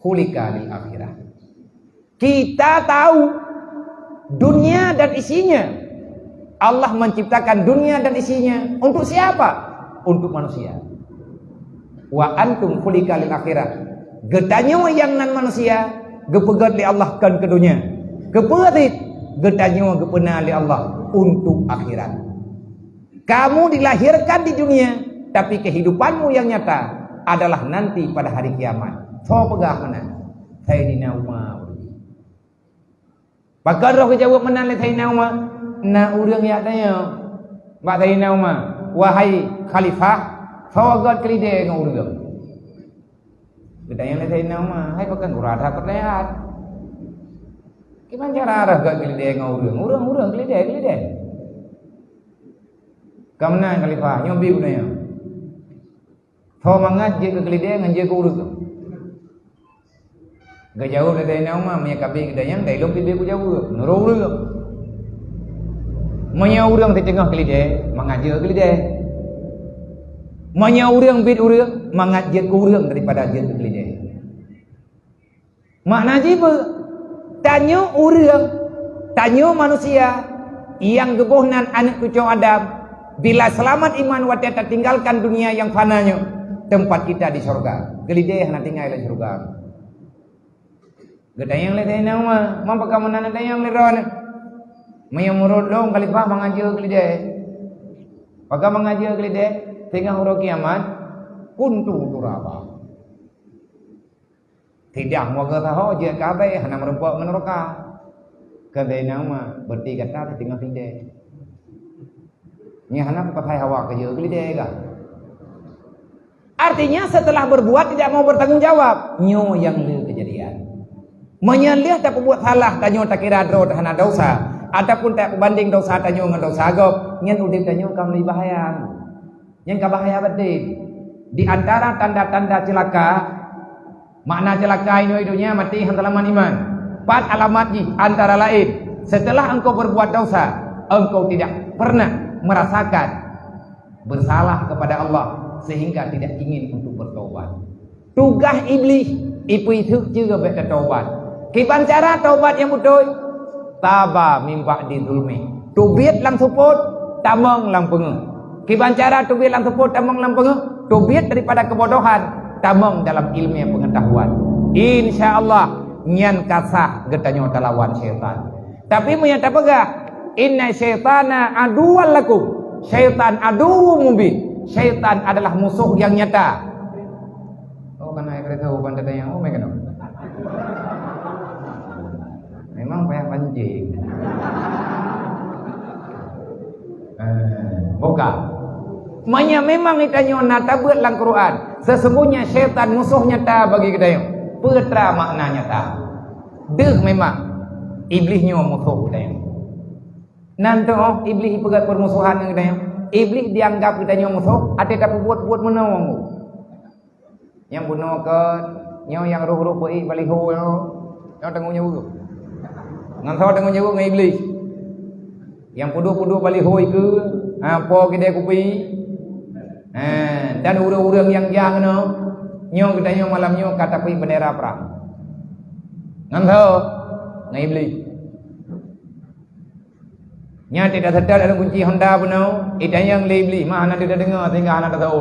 khuliqa lil akhirah. Kita tahu dunia dan isinya. Allah menciptakan dunia dan isinya untuk siapa? Untuk manusia. Wa antum khuliqa lil akhirah. Getanyo yang nan manusia gepegat li Allah kan ke dunia. Gepegat getanyo gepena li Allah untuk akhirat. Kamu dilahirkan di dunia, tapi kehidupanmu yang nyata adalah nanti pada hari kiamat. So pegah mana? Sayyidina Umar. Pakar roh jawab mana le Sayyidina Umar? Na urang ya tanya. Mbak Sayyidina Umar, wahai khalifah, sawagat kelide ngau urang. Ditanya le Sayyidina Umar, hai pakan urada terlihat. Gimana cara arah gak kelide ngau urang? Urang kelide. Kamana khalifah nyobi gunanya. Saw mangat je ke kelide nganje ke urang. Gak jauh dari nama punya kabin kita yang dari lom pilih jauh, nurul juga. Manya orang tercengah kelide, mengajar kelide. Manya orang bid orang, mengajar orang daripada ajar kelide. Makna jiba, tanya orang, tanya manusia yang gebohnan anak cucu Adam, bila selamat iman wadah tinggalkan dunia yang fananya, tempat kita di surga. Kelide yang tinggal di surga. Gedayang le tayang nama, mampu kamu nana tayang le ron. Mayang murut dong khalifah mengajar kelide. Pakai mengajar kelide, tengah huruf kiamat, kuntu turaba. Tidak mau ketahu je kabe, hana merempak meneroka. Kedai nama berarti kata tengah kelide. Ni hana pakai hawa kerja kelide ga. Artinya setelah berbuat tidak mau bertanggung jawab. Nyo yang le kejadian. Menyalih tak buat salah tanyo tak kira dro hana dosa ataupun tak banding dosa tanyo dengan dosa agop nyen udip tanyo kam li bahaya nyen ka bahaya betul. Di antara tanda-tanda celaka, makna celaka ini hidupnya mati hantalaman iman. 4 alamat ji antara lain, setelah engkau berbuat dosa engkau tidak pernah merasakan bersalah kepada Allah sehingga tidak ingin untuk bertobat. Tugas iblis itu juga bertobat. Kiban cara taubat yang betul, taba mimba di zulmi. Tubit lang support, tamang lang pengeh. Kiban cara tubit lang support, tamang lang pengeh. Tubit daripada kebodohan, tamang dalam ilmu yang pengetahuan. InsyaAllah nyan kasah getanyo talawan syaitan. Tapi menyata pegah, inna syaitana aduwal lakum. Syaitan aduwu mubin. Syaitan adalah musuh yang nyata. Oh karena kereta uban datanya, oh mereka dong. Memang banyak pancing. Bukan. Memang ikanyo nata buat lang Quran. Sesungguhnya syaitan musuh nyata bagi kita yo. Putra makna nyata. Deh memang iblisnya musuh kita yo. Nanti iblis pegat permusuhan dengan kita yo. Iblis dianggap kita yo musuh. Ada tak buat menolong. Yang bunuh ke nyo yang roh-roh pei baliho yo. Nyo tangguhnya buku. Ngan saw tengok nyawa dengan iblis. Yang pudu-pudu baliho ke apa kedai kopi. Dan urang-urang yang no nyo kita nyo malam nyo kata pi bendera perang. Ngan saw dengan iblis. Nya tidak sedar ada kunci Honda pun no. Idan yang le iblis mah anak tidak dengar sehingga anak tak tahu.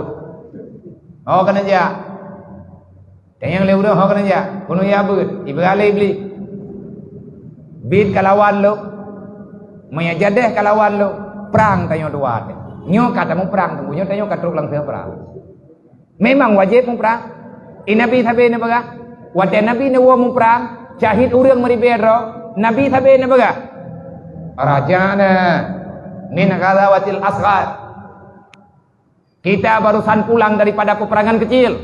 Oh kan aja. Dan yang le urang ho kan aja. Kuno ya beut ibale iblis. Bid kalawan lo, maya jadeh kalawan lo, perang tanyo dua. Nyo kata mu perang, tunggu tanyo katruk lang perang. Memang wajib mu perang. Nabi sabe ne baga, wate nabi ne wo mu perang, syahid urang meribedro, nabi sabe ne baga. Rajana min ghazawatil asghar. Kita barusan pulang daripada peperangan kecil.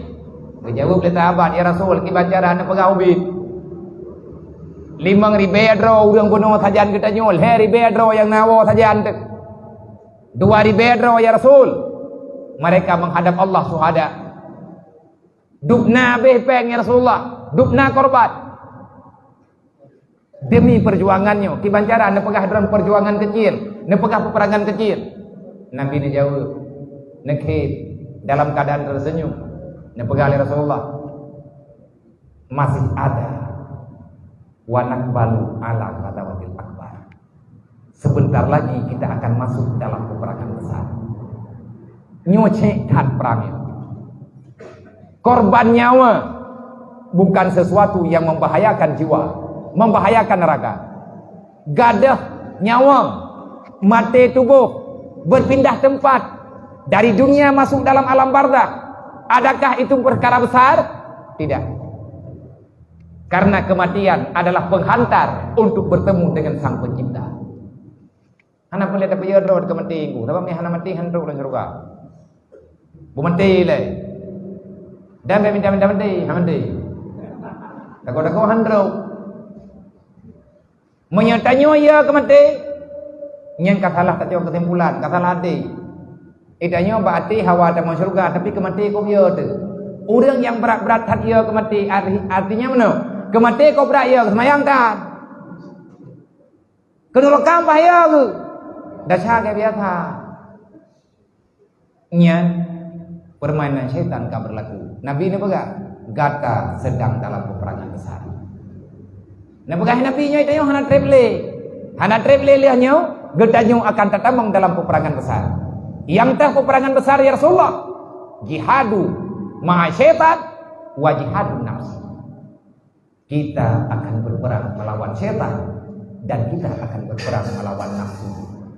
Dijawab oleh sahabat, ya Rasul, kibacara ne baga ubid. 5 ribedro urang bunuh sajan kita nyol. Ribedro yang nawo sajan. 2 ribedro ya Rasul. Mereka menghadap Allah suhada. Dubna behpeng ya Rasulullah. Dubna korban. Demi perjuangannya. Kibancara anda pegah dalam perjuangan kecil. Anda pegah peperangan kecil. Nabi ini jawab. nekit dalam keadaan tersenyum. Nepegali Rasulullah masih ada wanak balu ala ghadawatil akbar. Sebentar lagi kita akan masuk dalam peperangan besar. Nyoce had perang itu. Korban nyawa bukan sesuatu yang membahayakan jiwa, membahayakan raga. Gadah nyawa, mati tubuh, berpindah tempat dari dunia masuk dalam alam barzakh. Adakah itu perkara besar? Tidak. Karena kematian adalah penghantar untuk bertemu dengan Sang Pencipta. Hana boleh dapat yadro ke mati ku, tapi hana mati hantu dan surga. Bu mati le. Dan minta mati, mati. Dako hantu. Menyatanya ya ke mati. Yang katalah tadi kesimpulan, katalah hati. Idanya berarti hawa dan surga, tapi ke mati kau ya tu. Orang yang berat-berat hati ya ke mati, artinya mana? Ke mati kau berat ya, semayangkan. Kenurakan bahaya ke? Dasar kayak biasa. Nyan permainan syaitan kan berlaku. Nabi ini pegang gata sedang dalam peperangan besar. Nah pegang Nabi nya itu hana treble liahnya gedanyo akan tatamang dalam peperangan besar. Yang teh peperangan besar ya Rasulullah. Jihadu ma'a syaitan wa jihadun nafsi. Kita akan berperang melawan syaitan dan kita akan berperang melawan nafsu.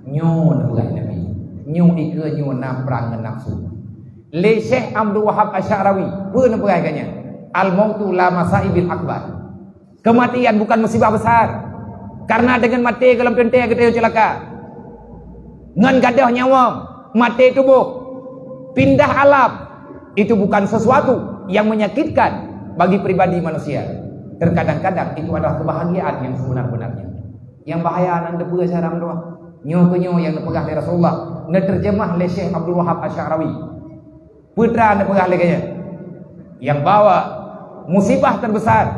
Nyo nabulah Nabi. Nyo ike nyo na perang nafsu. Le Syekh Abdul Wahab Asy'arawi pun nabuhnya. Al mautu la masaibil akbar. Kematian bukan musibah besar. Karena dengan mati dalam tentera kita celaka. Ngan gadah nyawa, mati tubuh, pindah alam. Itu bukan sesuatu yang menyakitkan bagi pribadi manusia. Terkadang-kadang itu adalah kebahagiaan yang sebenar-benarnya. Yang bahaya nang debu saram doa. Nyo yang dipegah oleh Rasulullah, terjemah oleh Syekh Abdul Wahab Asy'arawi. Putra dipegah oleh yang bawa musibah terbesar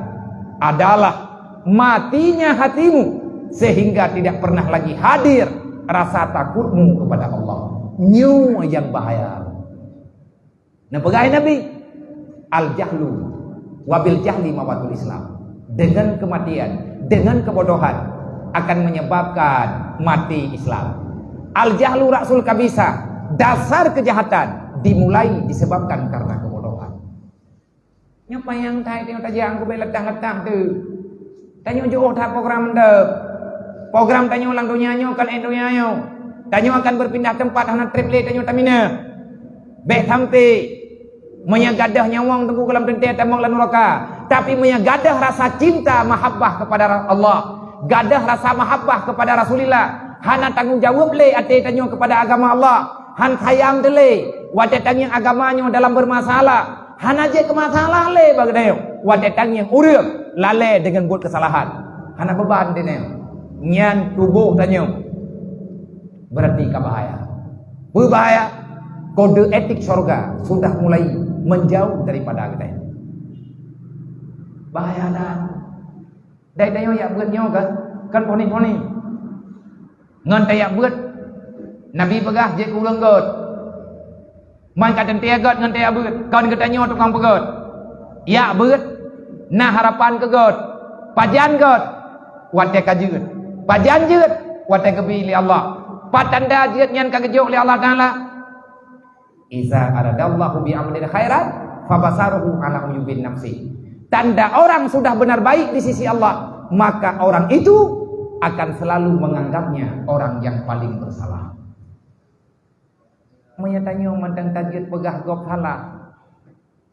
adalah matinya hatimu sehingga tidak pernah lagi hadir rasa takutmu kepada Allah. Nyo yang bahaya. Nah pegai Nabi al-jahlu wabil jahli mawatul Islam. Dengan kematian, dengan kebodohan akan menyebabkan mati Islam. Al-jahlu ra'sul kabisa, dasar kejahatan dimulai disebabkan karena kebodohan. Nyapa yang thai tengok tajang aku beletang-letang tu. Tanya jauh tak program mendep. Program tanya ulang dunianya kan endonyo. Tanya akan berpindah tempat hana triple tanya tamina. Bek tampi menyagadah nyawang tunggu dalam tentera tamang lan neraka. Tapi menyagadah rasa cinta mahabbah kepada Allah. Gadah rasa mahabbah kepada Rasulullah. Hana tanggung jawab le ate tanya kepada agama Allah. Han sayang dele wate tanya agamanya dalam bermasalah. Hana je ke masalah le bagadayo. Wate tanya urang lale dengan buat kesalahan. Hana beban dene. Nyan tubuh tanya. Berarti kabahaya. Berbahaya. Kode etik surga sudah mulai menjauh daripada kita. Bahaya dah. Dai tanya ya buat nyo kan poni ngan tayak buat Nabi pegah je ulang god man kata tia god ngan tayak buat kawan kita nyo tukang pegot ya buat nah harapan ke god pajan god wate kajut pajan jut wate kebi li Allah patanda jut nyan kagejuk li Allah taala iza aradallahu bi amrin khairan fabasaruhu ala uyubin nafsi. Tanda orang sudah benar baik di sisi Allah, maka orang itu akan selalu menganggapnya orang yang paling bersalah. Menyatanya mandang tajid pegah gop salah.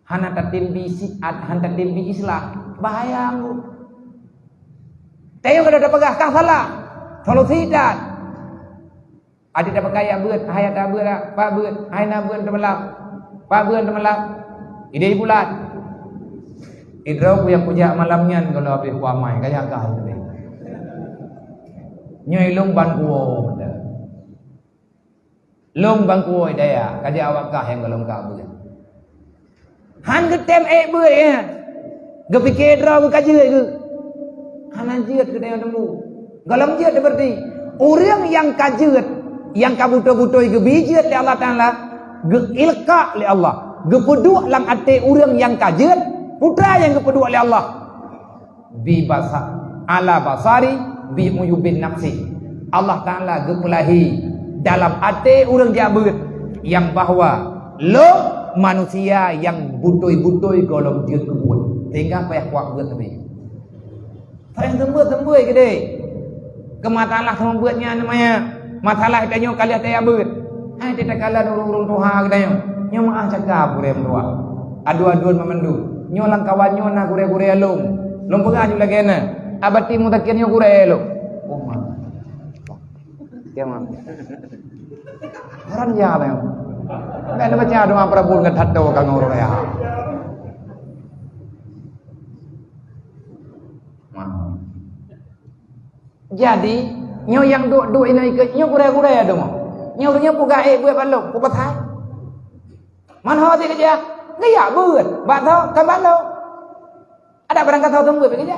Hana tatimbi siat, hana tatimbi islah. Bahaya aku. Tayo kada pegah kah salah. Solusi dan. Adi dapat kaya beut, hayat beut, pak beut, hayna beut temelap. Pak beut temelap. Ide bulan. Idrau yang puja malamnya kalau habis wamai kaya kah itu. Nyoi long bangkuo. Long bangkuo daya, kaja awak kah yang golong ka beut. Han getem beut ya. Gepikir idrau kaje ke. Hanan jeut ke daya temu. Golong jeut berarti orang yang kajeut, yang kabuto-buto ke bijeut di Allah Taala ge ilqa li Allah, ge peduk lang ate urang yang kajeut, putra yang ge peduk li Allah. Bi basa ala basari bi uyubin nafsi. Allah Taala ge pelahi dalam ate urang jabeut yang bahwa lo manusia yang butoi-butoi golong jeut kebun. Tinggal payah kuat beut tadi. Saya tembut-tembut gede. Kematalah membuatnya namanya masalah tanya kali ada beut. Hai tidak kala urung tuha kita nyo maah cakap gure mruah. Adu-aduan memendu. Nyo lang kawan nyo na gure-gure alung. Long pengaju lagi na. Abati mutakin nyo gure lo. Oh ma. Kia ma. Haran ya lah. Kan baca doa Prabu ngedat do kang ngoro ya. Jadi nyo yang duk ini ke nyo gure-gure ya dong. Nyo nya pugae buat balong, pu pathai. Man ho ti kerja. Gaya buat, ba tho kan balong. Ada barang kata tunggu kerja.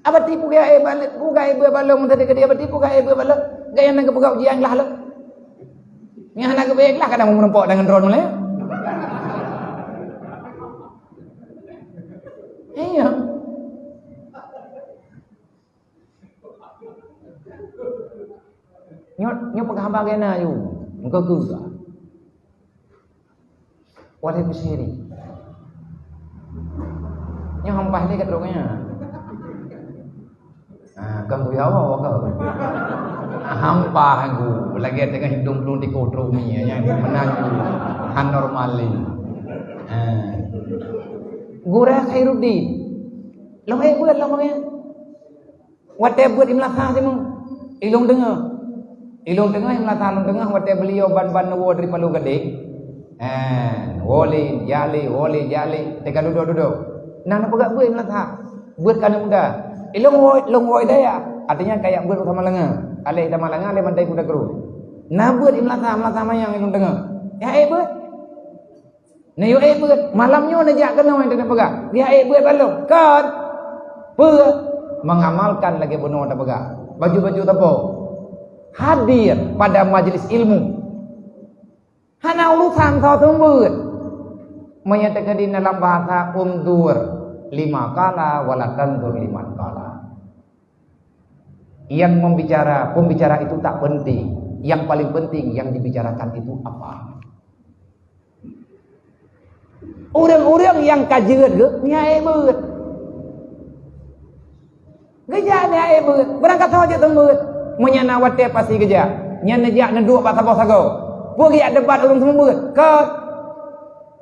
Abati pugae buat balong tadi kerja abati pugae buat balong. Gaya nang kepugau jiang lah lo. Nya nak kebek lah kadang merempok dengan drone mulai. Iya. Nyo penghamba gena yu engkau juga walai bersiri nyo hampah ni kat rongnya kamu yawa kau hampah aku lagi tengah hidung belum dikotromi yang menang han normali gura Khairuddin long buat long wate buat imlakha sih mung ilung dengar ilung tengah yang latar tengah wate beliau ban-ban nawo dari Palu Gede. Woli jali teka duduk. Nang pegak buat latar. Buat kana muda. Ilung woi daya. Artinya kayak buat sama lenga. Ale sama lenga ale mantai kuda keru. Nah buat imlata mayang ilung tengah. Ya buat. Nah yo buat malamnya najak kena yang tengah pegak. Dia buat balong. Kan. Buat mengamalkan lagi benar tak pegak. Baju-baju tapo. Hadir pada majelis ilmu. Hana urusan kau tembut. Menyatakan di dalam bahasa umdur 5 kala walatan dur 5 kala. Yang pembicara itu tak penting. Yang paling penting yang dibicarakan itu apa? Orang-orang yang kajeut ge nya beut. Geja nya beut. Berangkat saja tembut. Menyana wate pasti kerja. Nyana jak neduk bahasa bosago. Pergi debat orang sembut. Kau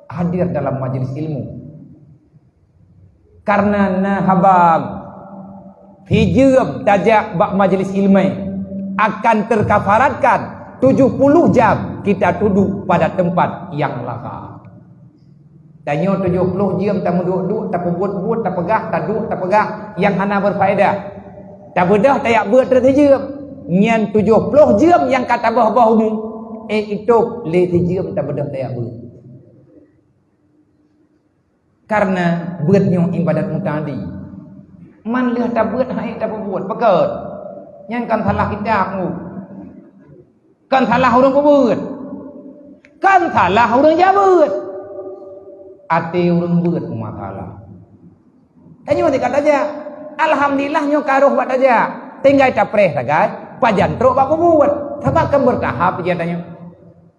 hadir dalam majelis ilmu. Karena nahabam hijab tajak bak majelis ilmu akan terkafaratkan 70 jam kita duduk pada tempat yang laka. Tanya 70 jam tak duduk, tak buat, tak pegah, tak duduk, tak pegah yang hana berfaedah. Tak bedah tak buat terjejam. Nyan 70 jam yang kata bah-bah umum itu leti jam tak bedah tak buat. Karena buatnya ibadat mutadi. Man leh tak buat hai tak buat pekat. Nyan kan salah kita mu. Kan salah orang buat. Kan salah orang jabut. Ati orang buat masalah. Tanya mati kata aja. Alhamdulillah nyo karuh buat aja. Tinggal capreh saja. Pajan truk bak buat. Sebab kan bertahap dia tanya.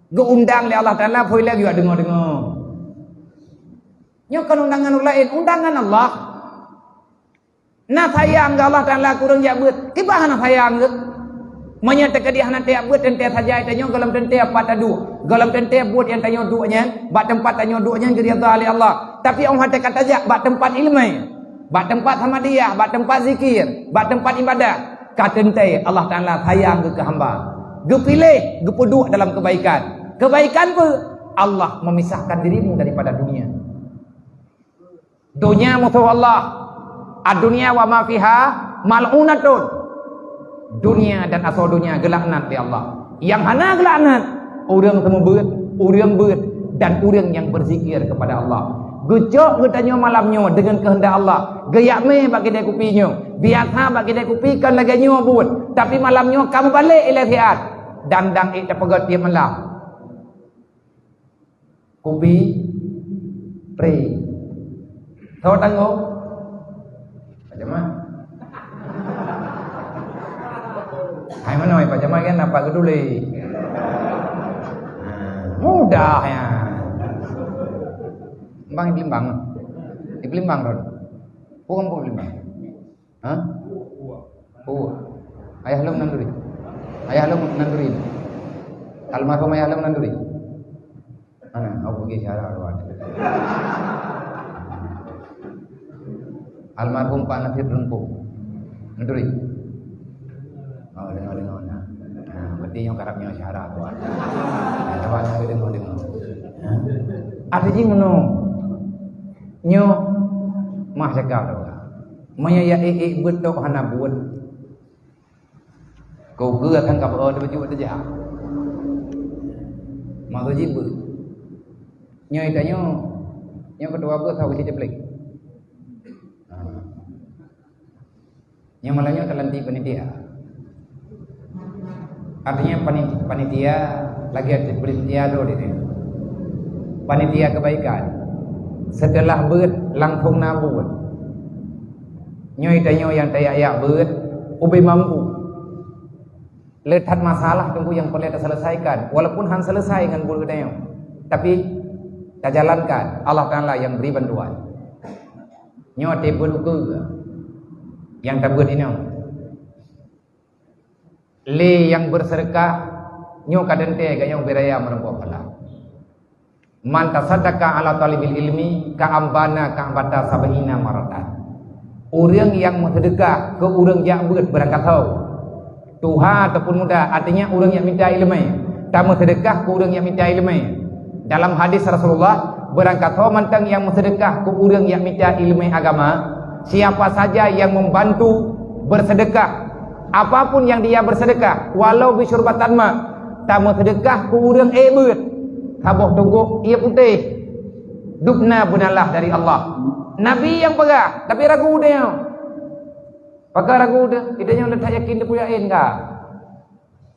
Geundang oleh Allah Taala foi lagi dengar-dengar. Nyo kan undangan lain, undangan Allah. Nah sayang Allah Taala kurang jabut. Kibah na sayang ge. Menyatakan dia nak tiap buat tente saja tanya galam tente apa tadu. Galam tente buat yang tanya duanya, bak tempat tanya duanya jadi Allah. Tapi orang kata saja bak tempat ilmu. Bak tempat sama dia, bak tempat zikir, bak tempat ibadah. Katente Allah Taala sayang ke hamba. Ge pilih, ge peduk dalam kebaikan. Kebaikan pun Allah memisahkan dirimu daripada dunia. Dunia musuh Allah. Ad-dunya wa ma fiha mal'unatun. Dunia dan asal dunia gelaknat di Allah. Yang hana gelaknat orang semua beut, dan orang yang berzikir kepada Allah. Gejok getanya malamnya dengan kehendak Allah. Geyak meh bagi dia kupinya. Biasa bagi dia kupikan lagi nyo buat. Tapi malamnya kamu balik ila siat. Dandang ik terpegat dia malam. Kopi Pri Tahu tanggung Macam mana? Hai mana Pak Jamal kan apa keduli mudah ya bang di Blimbang Ron bukan di Blimbang hah? Ayah lu menanduri almarhum ayah lu menanduri mana aku pergi syarah luar almarhum Pak Nasir Rengku menanduri oh dengar nah berarti yang karapnya syarah luar apa yang dengar ada ji meno nyo mah cakap dah maya ya betok hana buat kau ke akan kau ada baju aja mak ji ber nyo itanyo nyo kedua ber tahu si jeblek nyo malahnya telanti panitia artinya panitia lagi ada panitia do di sini panitia kebaikan setelah beut langsung nabut nyoi tanyo yang tayak beut ubi mampu letak masalah tunggu yang perlu diselesaikan walaupun han selesai dengan bulu tanyo tapi kita jalankan Allah Ta'ala yang beri bantuan nyoi tebut ke yang tabut ini le yang bersedekah nyoi kadente gayang beraya merempuan pala man tasaddaqa ala talibil ilmi ka'ambana ka'ambata sab'ina maratan orang yang bersedekah ke orang yang berangkat tahu Tuhan ataupun muda artinya orang yang minta ilmu tak bersedekah ke orang yang minta ilmu dalam hadis Rasulullah berangkat tahu mantang yang bersedekah ke orang yang minta ilmu agama siapa saja yang membantu bersedekah apapun yang dia bersedekah walau bisyurbatan ma tak bersedekah ke orang beut Tabuh tunggu ia putih dubna bunalah dari Allah Nabi yang pegah tapi ragu dia pakai ragu dia idanya udah tak yakin dia punya enggak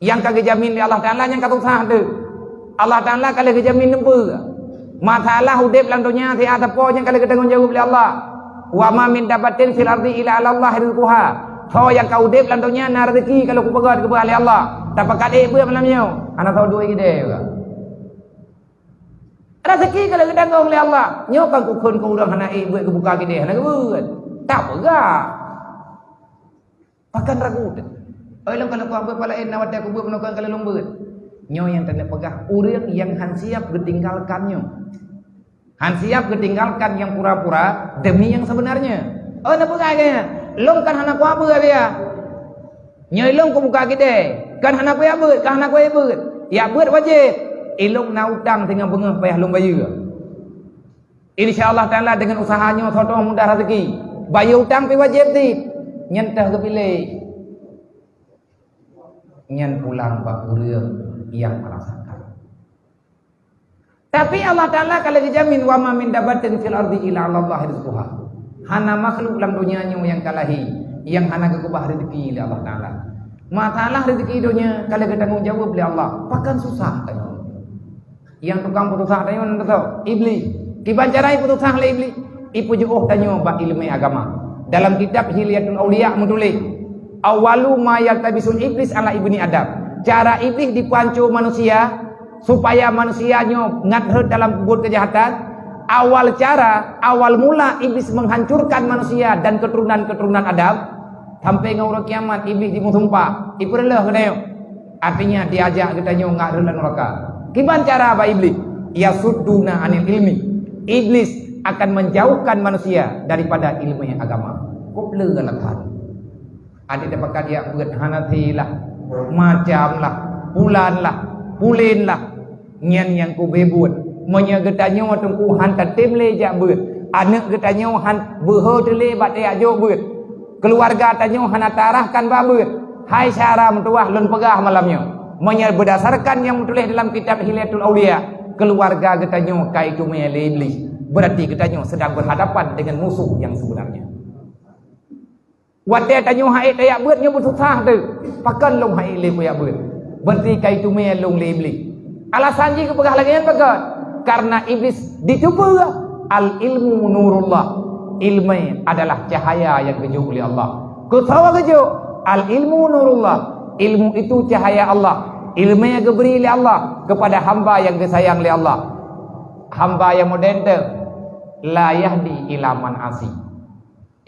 yang kagak jamin di Allah Ta'ala yang kata sah tu Allah Ta'ala kalau kejamin nempa masalah hudib dalam dunia si atapo yang kalau ketanggung jawab oleh Allah wa ma min dabatin fil ardi ila Allah rizquha so yang kau hudib dalam dunia na rezeki kalau ku pegat ke oleh Allah tak pakat apa malamnya anak tahu dua ide juga rezeki kalau ditanggung oleh Allah nyokan ku kun ku urang hana buat kebuka gede hana buat tak pegah pakan ragu dah kalau ku ambil palain nawat aku buat menokang kalau lombat nyo yang tak pegah urang yang han siap ditinggalkannya han siap ditinggalkan yang pura-pura demi yang sebenarnya nak pegah kayaknya long kan hana ku apa dia nyo long ku buka gede kan hana ku buat kan hana ku buat ya buat wajib elok na utang dengan bengah payah long bayar insyaallah Ta'ala dengan usahanya sotong mudah rezeki bayar utang pi wajib ti nyentah ke pilih nyen pulang bab urang yang merasakan tapi Allah Ta'ala kalau dijamin wa ma min dabatin fil ardi illa Allah rizquha hana makhluk dalam dunia yang kalahi yang hana kekubah rezeki oleh Allah Ta'ala masalah rezeki dunia kalau bertanggung jawab oleh Allah pakan susah tanya yang tukang putus asa tanya mana tahu iblis dibancarai putus asa oleh iblis ipu juh tanya bab ilmu agama dalam kitab Hilyatul Auliya menulis awalu ma yaltabisul iblis ala ibni Adam cara iblis dipancu manusia supaya manusianya ngadher dalam kubur kejahatan awal mula iblis menghancurkan manusia dan keturunan Adam sampai ngurang kiamat iblis dimusumpah ipu lelah kedayo artinya diajak ketanya ngadher dan neraka gimana cara apa iblis? Ya sudduna anil ilmi. Iblis akan menjauhkan manusia daripada ilmu yang agama. Kuble galakhan. Ada dapatkan dia buat hanati lah, macam lah, bulan lah, pulin lah. Nyan yang ku bebut. Monya getanyo tungku hantar tim lejak buat. Anak getanyo han beho tele bat dia jo buat. Keluarga tanyo han tarahkan babut. Hai syara mentuah lun pegah malamnya. Berdasarkan yang ditulis dalam kitab Hilyatul Auliya keluarga getanyo kaitu mele iblis berarti getanyo sedang berhadapan dengan musuh yang sebenarnya wate tanyo hai tayak beut nyo susah tu pakan long hai le koyak beut berarti kaitu mele long le iblis alasan ji ke pegah lagi yang pakat Karena iblis dicuba. Al ilmu nurullah. Ilmu adalah cahaya yang kejuk oleh Allah. Ketawa kejuk. Al ilmu nurullah. Ilmu itu cahaya Allah. Ilmu yang diberi oleh Allah kepada hamba yang disayang oleh Allah. Hamba yang modern la yahdi ila man asi.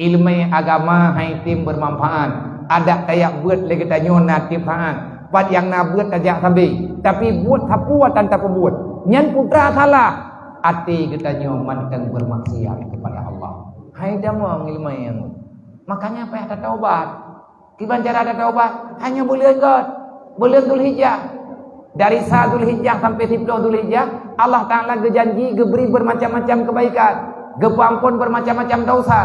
Ilmu agama hai tim bermanfaat. Ada kayak buat lagi tanya natifaan. Pat yang nak buat tajak sambil. Tapi buat tapuat dan tak buat. Nyan putra salah. Hati kita mantan bermaksiat kepada Allah. Hai damang ilmu yang. Makanya payah ada taubat. Gimana cara ada taubat? Hanya bulan God. Bulan Dzulhijjah. Dari 1 Dzulhijjah sampai 10 Dzulhijjah, Allah Taala berjanji beri bermacam-macam kebaikan. Ampun bermacam-macam dosa.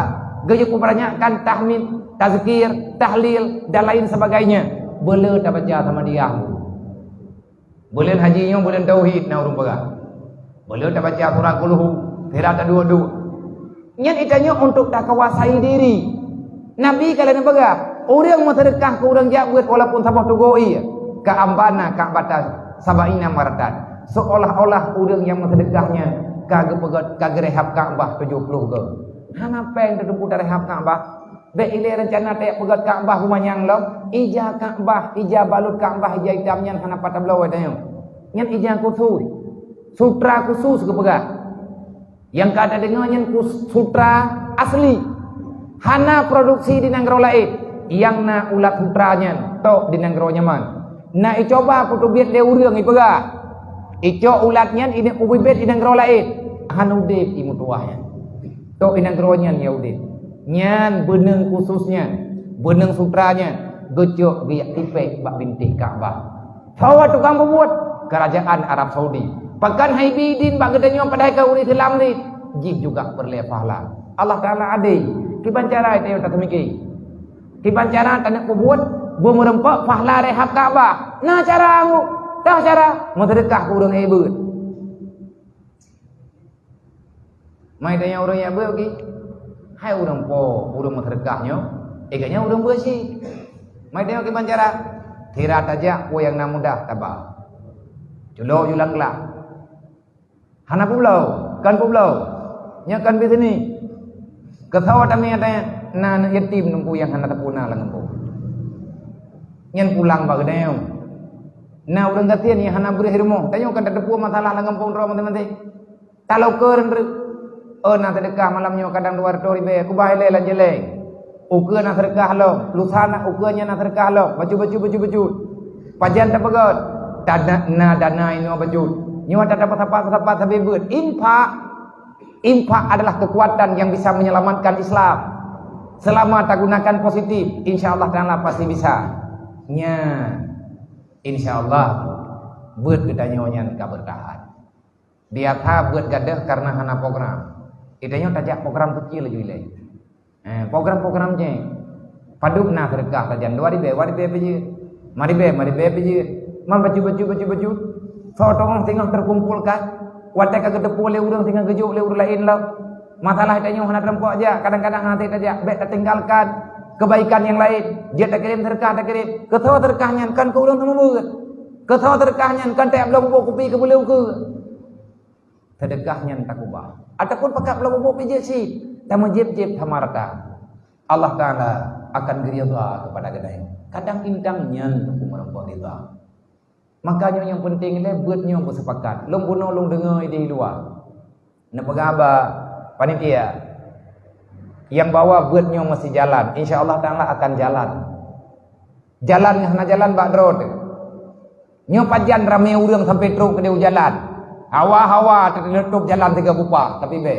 Banyakkan tahmid, tazkir, tahlil dan lain sebagainya. Boleh tak baca sama dia. Boleh hajinya bulan tauhid na urang pegang. Boleh tak baca surah Qulhu, tidak ada dua-dua. Yang itanya untuk tak kuasai diri. Nabi kalau nak pegang, orang mau sedekah ke orang jak buat walaupun sabah tugoi ke ambana ke batas sabaina maratan. Seolah-olah orang yang mau sedekahnya kagak pegat kagak rehab Ka'bah 70 ke. Hana peng tertumpu rehab Ka'bah. Be ile rencana tak pegat Ka'bah rumah yang lo, ija Ka'bah, ija balut Ka'bah, ija hitamnya hana patah belau ada yang. Nyan ija khusus. Sutra khusus ke pegat. Yang kada dengannya sutra asli. Hana produksi di negara lain. Yang na ulat sutranya tok di negara nyaman. Nah coba aku tu biar dia urang ipa ga. Ico ulatnya ini ubibet di negara lain. Hanu dep imu tuahnya. Tok di negaranya ya udit. Nyan beneng khususnya, beneng sutranya, gecok biak tipek bak bintik Ka'bah. Fawa tukang buat kerajaan Arab Saudi. Pakan haibidin bak gedenya pada ke urit Islam ni. Jin juga berlihat pahala. Allah Taala adai. Kiban cara itu tak mikir. Kiban cara tak nak buat, merempak pahala rehab Ka'bah. Nah cara aku, tahu cara mau sedekah ke urang hebat. Mai tanya orang yang hebat lagi. Hai orang po, orang mau sedekahnya. Eganya orang bersih. Mai tanya kiban cara. Tirat aja ko yang nak mudah tabah. Julo julang lah. Hana pulau, kan pulau. Nyakan di sini. Ketawa kami ada na yatim nunggu yang hana tapuna lang po. Nyan pulang bagdeo. Na urang gatian yang hana beri hirmo. Tayo kan ada pu masalah lang po ro mate-mate. Kalau keren na sedekah malamnya kadang 200 ribu. Aku bahile lan jeleng. Uke na sedekah lo, lusana ukenya na sedekah lo. Baju. Pajan tak pegot. Dana ini baju. Nyawa tak dapat apa-apa tapi buat infak adalah kekuatan yang bisa menyelamatkan Islam. Selama tak gunakan positif, insya-Allah Taala pasti bisa. Nya insya-Allah buat gedanya keberkahan. Biasa buat gadah karena hana program. Idenya tajak program kecil aja program-programnya. Paduk na sedekah tajan 2 ribu biji. Mari biji. Baju. Sotong tengah terkumpulkan. Watak kagak depu le urang tengah gejuk le urang lain lah. Masalah itanya hana terempok aja. Kadang-kadang nanti aja bet tinggalkan kebaikan yang lain. Dia tak kirim sedekah tak kirim. Ketawa sedekahnya kan ke urang sama beut. Ketawa sedekahnya kan tak belum bawa kopi ke beliau ke. Sedekahnya tak ubah. Ataupun pakai belum bawa pijak sih. Tamu jeb-jeb hamarta. Allah Taala akan beridha kepada kedai. Kadang intangnya untuk merempok ridha. Makanya yang penting le buatnya bersepakat. Long bunuh long dengar di luar. Nak pegaba panitia yang bawa buatnya mesti jalan. Insya-Allah Taala akan jalan. Jalan hana jalan bak road. Nyo pajan ramai urang sampai truk ke dia jalan. Hawa-hawa tertutup jalan 3 bupa tapi be.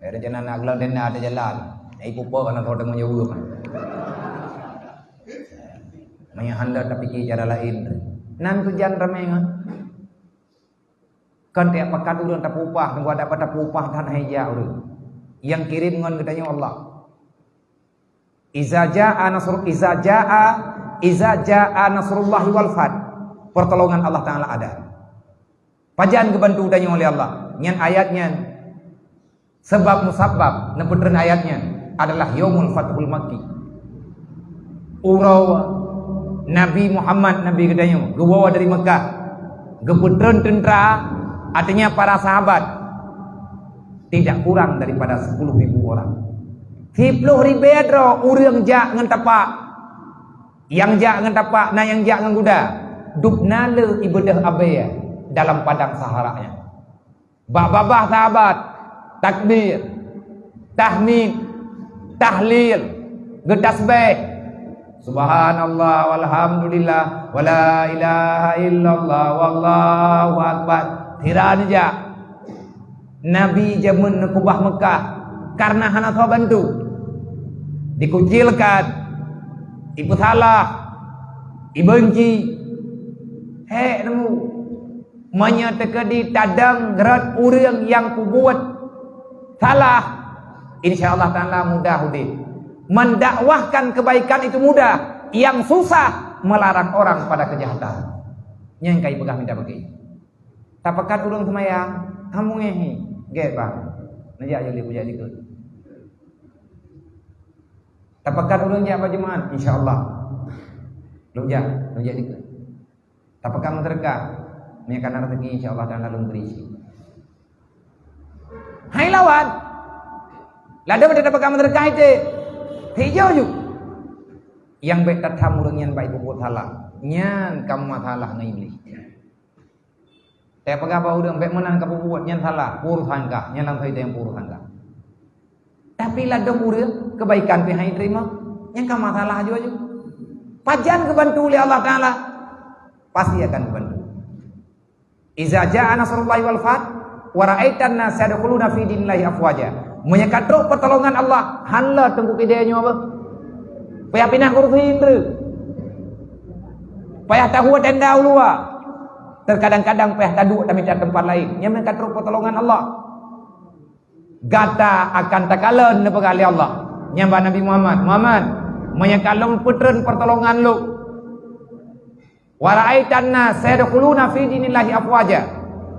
Ada jalan nak gelang dena ada jalan. Ai bupa kana thod dengan jauh. Maya handa tapi ki cara lain. Nan tujuan ramai ngah. Kan tiap pekan urang tak upah, tunggu ada pada upah dan haja urang. Yang kirim ngon katanya Allah. Iza jaa nasrullah wal fath. Pertolongan Allah Taala ada. Pajan kebantu tanya oleh Allah. Nyan ayatnya sebab musabab neputren ayatnya adalah yaumul fathul makki. Urawa Nabi Muhammad Nabi kedanya gawa dari Mekah Geputren tentera, artinya para sahabat tidak kurang daripada 10.000 orang. 10.000 urang jak ngan tapak. Yang jak ngan tapak, nah yang jak ngan kuda. Dubnale ibadah abaya dalam padang saharanya. Babah sahabat, takbir, tahmid, tahlil, getasbih, subhanallah walhamdulillah wala ilaha illallah wallahu akbar. Tirani jak Nabi zaman kubah Mekah karena hana bantu dikucilkan, ibu salah, ibenci, nemu menyatakan di tadang gerat urang yang kubuat salah, insyaallah taala mudah udin. Mendakwahkan kebaikan itu mudah, yang susah melarang orang pada kejahatan. Yang kai pegah minta bagi. Tapakan urang semayang, kamu ngehi, ge bang. Najak jadi puja dikut. Tapakan urang jak berjemaah, insyaallah. Lu jak dikut. Tapakan menterka, ni akan rezeki insyaallah taala lu berisi. Hai lawan. Lada pada tapakan menterka itu. Hijau ju. Yang baik tatam urang yang baik buat salah. Nyan kamu salah ngan iblis. Tapi apa urang baik menang kamu buat nyan salah, urusan ka, nyan lam yang urusan ka. Tapi lada urang kebaikan pi hai terima, nyan kamu salah ju. Pajan kebantu oleh Allah taala. Pasti akan kebantu. Iza jaa nasrullahi wal fath wa ra'aitan nas yadkhuluna fi dinillahi afwaja. Menyekatruk pertolongan Allah, hanla tengku kidenya apa? Payah pindah kursi indra. Payah tahu tenda ulua. Terkadang-kadang payah taduk tapi minta tempat lain. Yang menyekatruk pertolongan Allah. Gata akan takalan lepas kali Allah. Nyamba Nabi Muhammad, menyekalung putren pertolongan lu. Wa ra'aitan nas yadkhuluna fi dinillahi afwaja.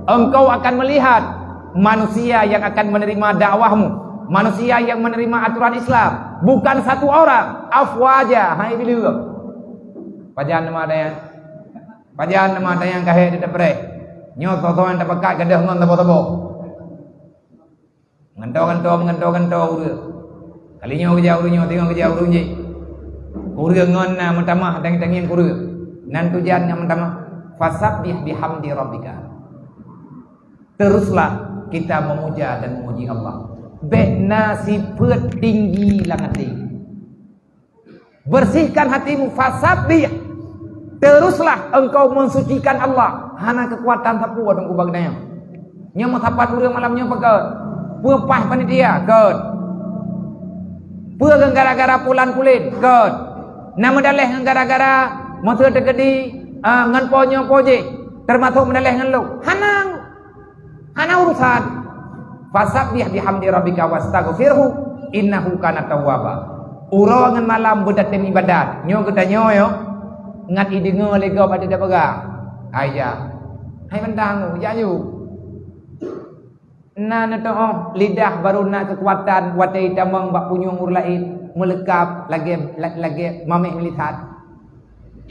Engkau akan melihat manusia yang akan menerima dakwahmu, manusia yang menerima aturan Islam, bukan satu orang, afwaja. Hai bila pajan nama ada yang kahit di depan nyo toto yang tapakat gadah ngon tabo ngento kalinya kerja urunyo tengok kerja urunji urang ngon na mentamah tang-tangin kurang nan tujuan yang mentamah fasabbih bihamdi rabbika. Teruslah kita memuja dan memuji Allah. Nasib tinggi lang hati. Bersihkan hatimu, fasabbih. Teruslah engkau mensucikan Allah. Hana kekuatan sapu adong kubagdanya. Nya matapat urang malamnya pakai. Puapah panitia keut. Pua gara-gara pulan kulit keut. Nama daleh gara-gara motor tegedi ngan ponyo poje. Termasuk mendaleh ngan lu. Hana urusan. Fasabbih bihamdi rabbika wastaghfirhu innahu kana tawwaba. Urangan malam bedatem ibadat. Nyo kita nyo yo. Ngat idengo lego pada dapaga. Aya. Hai mentang ya yu. Na to lidah baru nak kekuatan watai tamang bak punyung ur lain melekap lagi mameh melihat.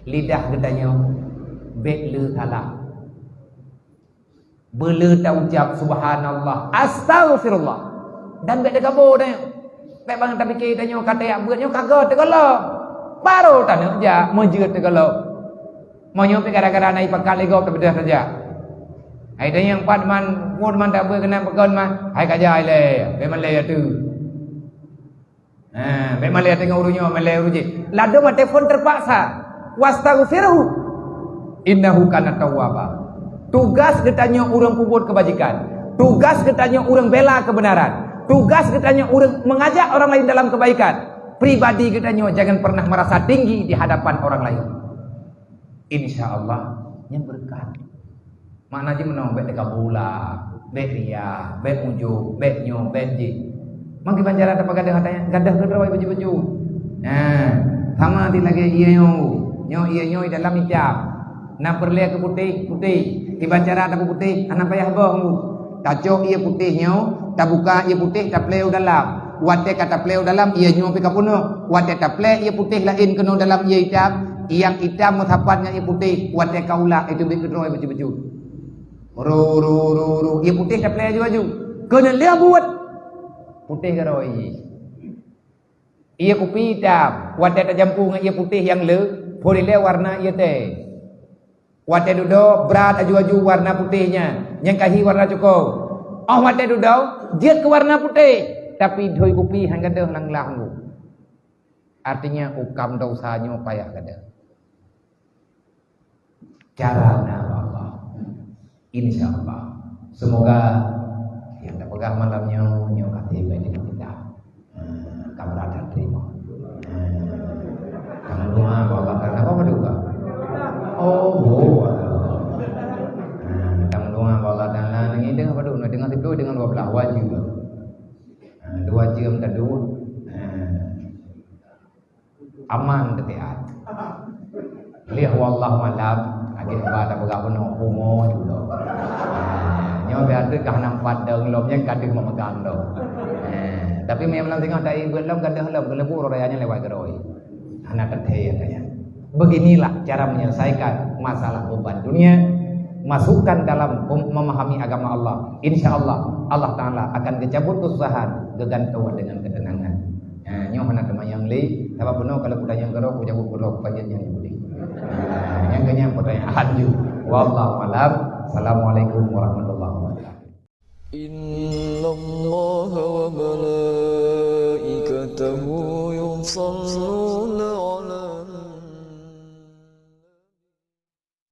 Lidah kita nyo bet le salah. Bela tak ucap subhanallah, astaghfirullah. Dan baik dia kabur dah. Baik bang tak fikir tanya kata yang buatnya kagak tegala. Baru tanya aja menjeut tegala. Mau nyopi gara-gara naik pakal lego terbedah saja. Hai tanya yang pat man tak buat kena pakon man. Hai kaja le, memang le tu. Memang le tengok urunyo, mele uruji. Lado mah telefon terpaksa. Wastaghfirhu innahu kana tawwaba. Tugas ditanya orang kubur kebajikan. Tugas ditanya orang bela kebenaran. Tugas ditanya orang mengajak orang lain dalam kebaikan. Pribadi ditanya jangan pernah merasa tinggi di hadapan orang lain. InsyaAllah yang berkah. Maknanya menang baik dekat bola, baik ria, baik ujuk, baik nyo, baik ji. Mangki banjaran apa gadah kedrawai baju-baju. Nah, sama di lagi iya nyo dalam hijab. Nak perlihat ke putih. Tiba cara tak putih, anak payah bohong. Kacau ia putihnya, tak buka ia putih, tak pleu dalam. Wate kata pleu dalam, ia nyo pika puno. Wate tak pleu ia putih lain kena dalam ia hitam. Yang hitam mutapatnya ia putih. Wate kaulah itu bikin roy baju-baju. Ru. Ia putih dah play aju. Kena dia buat. Putih ke roi. Ia kopi hitam. Wadah tak jampu dengan ia putih yang le. Boleh le warna ia teh. Wadah duduk berat aju-aju warna putihnya. Yang kahi warna cukup. Oh wadah duduk dia ke warna putih. Tapi doi kopi hang gadah lang-lang. Artinya ukam dosanya payah gadah. Carana Allah. InsyaAllah. Semoga yang tak pegang malamnya nyokati baik dengan kita. Kamera dan terima. Kamu doa bawa karena apa juga? Oh, kamu doa bawa dan lain ini dengan apa dulu? Dengan tidur dengan 12 wajib. 2 jam kedua. Aman ketiak. Lihat wallahu alam. Agak pada pegang penuh umur juga. Nyo biar tu kah nampak deng lomnya kadang memegang dong. Tapi memang tengok tak ibu lom kadang lom gelebur rayanya lewat geroi. Anak kethe katanya. Beginilah cara menyelesaikan masalah beban dunia. Masukkan dalam memahami agama Allah. InsyaAllah Allah Ta'ala akan kecabut kesusahan gegantungan dengan ketenangan. Nyo anak teman yang li. Sebab penuh kalau kuda yang gerok kujabut gerok pajen yang dibudi. Yang kenyang pertanyaan juga. Wallahu a'lam. Assalamualaikum warahmatullahi wabarakatuh. Inna Allah wa malaikatahu yusalluna